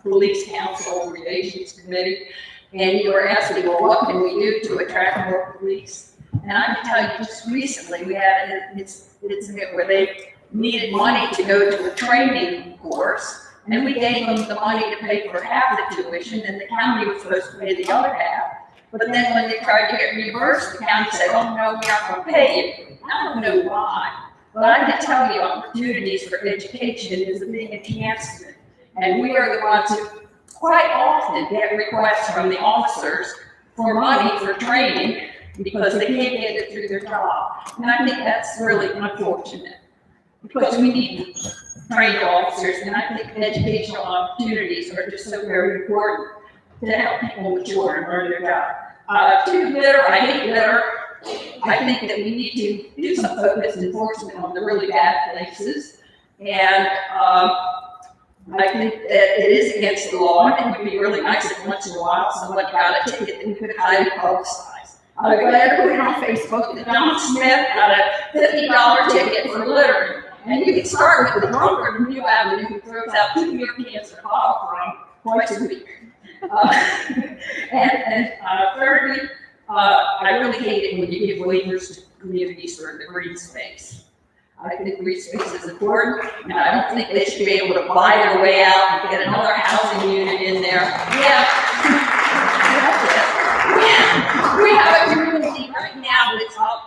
Police Council Relations Committee, and you were asking, well, what can we do to attract more police? And I can tell you, just recently, we had an incident where they needed money to go to a training course, and we gave them the money to pay for half the tuition, and the county was supposed to pay the other half. But then when they tried to get reimbursed, the county said, oh, no, we aren't going to pay you. I don't know why, but I can tell you opportunities for education is a big enhancement. And we are the ones who quite often get requests from the officers for money for training because they can't get it through their job. And I think that's really unfortunate because we need trained officers, and I think educational opportunities are just so very important to help people mature and learn their job. To litter, I hate litter. I think that we need to do some focused enforcement on the really bad places. And I think that it is against the law, and it would be really nice if once in a while someone got a ticket that we could highly publicize. I'm glad to put it on Facebook that John Smith got a $50 ticket for littering. And you can start with the drunker from New Avenue who throws out 2 beer cans of from twice a week. Thirdly, I really hate it when you give waivers to communities for the green space. I think green space is important, and I don't think they should be able to buy their way out and get another housing unit in there. We have a community right now that's up,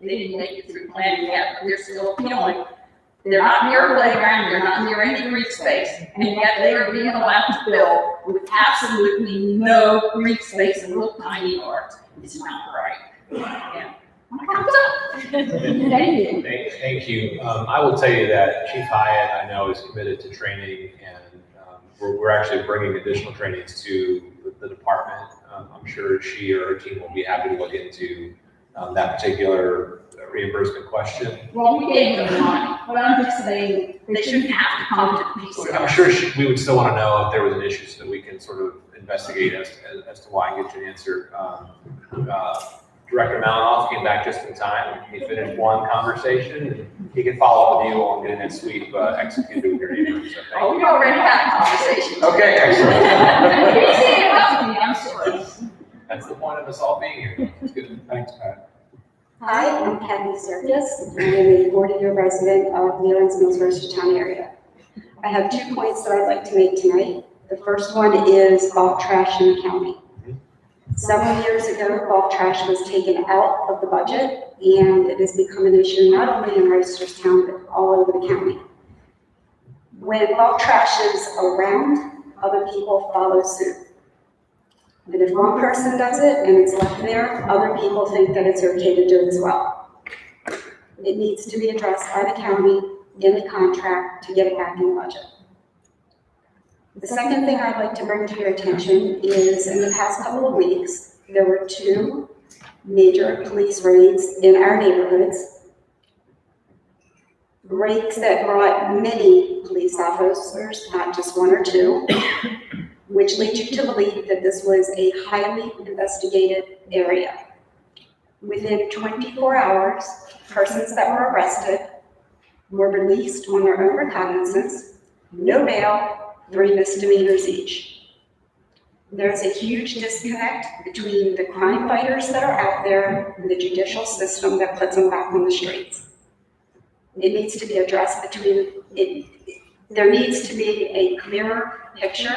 they didn't make it through planning yet, but they're still appealing. They're not near a playground, they're not near any green space, and yet they are being allowed to build with absolutely no green space and little tiny yards. It's not right. Thank you. I will tell you that Chief Hyatt, I know, is committed to training, and we're actually bringing additional trainings to the department. I'm sure she or her team will be happy to look into that particular reimbursement question. Well, we gave them money, but I'm just saying they shouldn't have to come to the PCRC. I'm sure we would still want to know if there was an issue so that we can sort of investigate as to why and get you an answer. Director Malinoff came back just in time. He finished one conversation, and he can follow up with you on getting that sweep executed with your neighbors. So we already had a conversation. Okay, excellent. Easy enough to me, I'm sure. That's the point of us all being here. It's good. Thanks, Pat. Hi, I'm Kathy Circus. I am a 40-year resident of the Owens Mills Town area. I have 2 points that I'd like to make tonight. The first one is bulk trash in the county. Several years ago, bulk trash was taken out of the budget, and it has become an issue not only in Reisterstown, but all over the county. When bulk trash is around, other people follow suit. And if one person does it and it's left there, other people think that it's okay to do it as well. It needs to be addressed by the county in the contract to get it back in the budget. The second thing I'd like to bring to your attention is in the past couple of weeks, there were 2 major police raids in our neighborhoods. Raids that brought many police officers, not just 1 or 2, which leads you to believe that this was a highly investigated area. Within 24 hours, persons that were arrested were released on their own recognizance, no bail, 3 misdemeanors each. There's a huge disconnect between the crime fighters that are out there and the judicial system that puts them back on the streets. It needs to be addressed there needs to be a clearer picture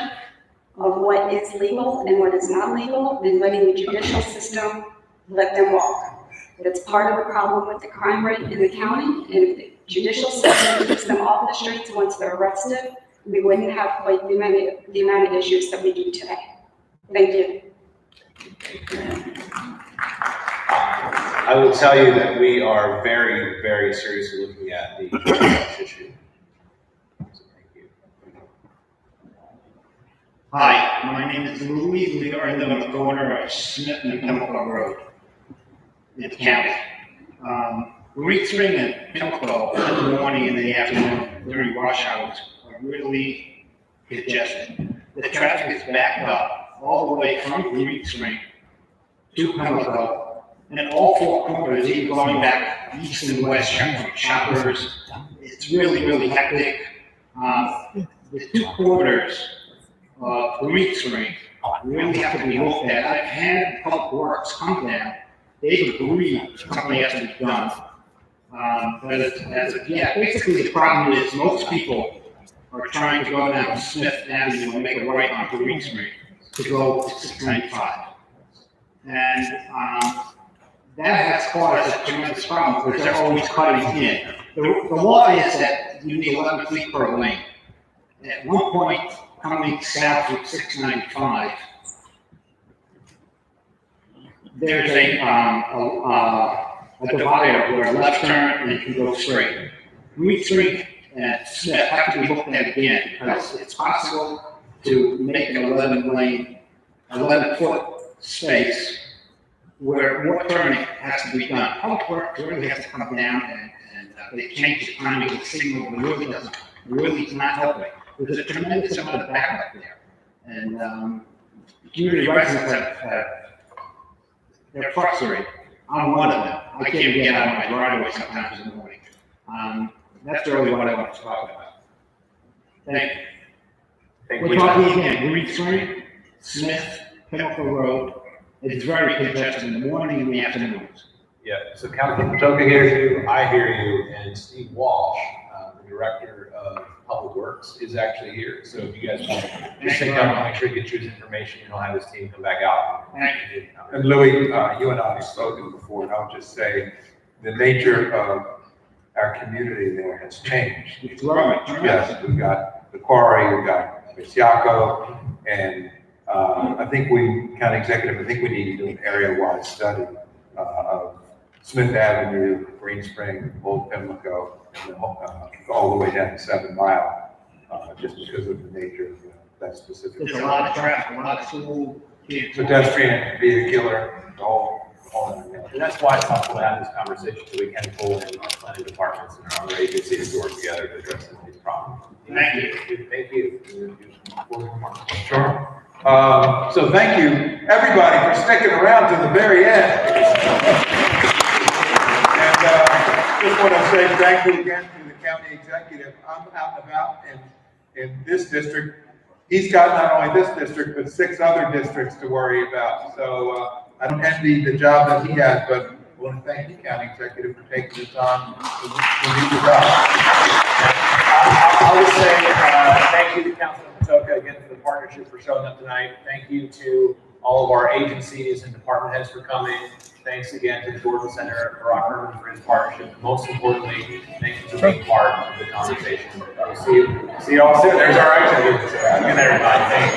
of what is legal and what is not legal, and letting the judicial system let them walk. That's part of the problem with the crime rate in the county, and if the judicial system keeps them off the streets once they're arrested, we wouldn't have quite the amount of issues that we do today. Thank you. I will tell you that we are very, very seriously looking at the trash issue. So thank you. Hi, my name is Louis. We are on the corner of Smith and Pimlico Road in the county. Great Spring and Pimlico in the morning and in the afternoon during rush hours are really congested. The traffic is backed up all the way from Great Spring to Pimlico, and all four corners, even going back east and west, shoppers. It's really, really hectic. The two quarters of Great Spring really have to be looked at. I've had Public Works come down. They've agreed something has to be done. Basically the problem is most people are trying to go down Smith Avenue and make a right on Great Spring to go to 695. And that has caused a tremendous problem because they're always cutting in. The law is that you need 11 feet per lane. At one point, coming south of 695, there's a divider where a left turn and you can go straight. Great Spring and Smith have to be looked at again because it's possible to make an 11-foot space where more turning has to be done. Public Works really has to come down and they change the timing of the signal, but really is not helping. There's a tremendous amount of backup there. And community residents they're frustrated. I'm one of them. I can't even get out of my driveway sometimes in the morning. That's really what I want to talk about. Thank you. We're talking again, Great Spring, Smith, Pimlico Road. It's very congested in the morning and the afternoons. Yeah, so Councilman Patoka hears you, I hear you, and Steve Walsh, the Director of Public Works, is actually here. So if you guys want to just take down, make sure you get your information, and I'll have his team come back out. And Louis, you and I have spoken before, and I'll just say the nature of our community there has changed. It's growing. Yes, we've got the quarry, we've got Misiaco, and I think County Executive, I think we need to do an area-wide study of Smith Avenue, Green Spring, Old Pimlico, and all the way down to 7 Mile, just because of the nature of that specific. There's a lot of traffic, a lot of school kids. Pedestrian, vehicular, all that. And that's why it's helpful to have this conversation so we can pull in our planning departments and our other agencies to work together to address these problems. Thank you. Thank you. Sure. So thank you, everybody, for sticking around to the very end. And just want to say thank you again to the county executive. I'm out and about in this district. He's got not only this district, but 6 other districts to worry about. So I don't envy the job that he has, but I want to thank the county executive for taking this on to do the job. I'll just say thank you to Councilman Patoka again for the partnership for showing up tonight. Thank you to all of our agencies and department heads for coming. Thanks again to the Gordon Center, Rock Urban, for his partnership. And most importantly, thank you for being part of the conversation. We'll see you all soon. There's our exit. Good night, everybody. Thank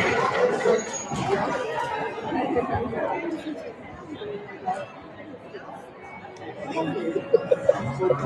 you.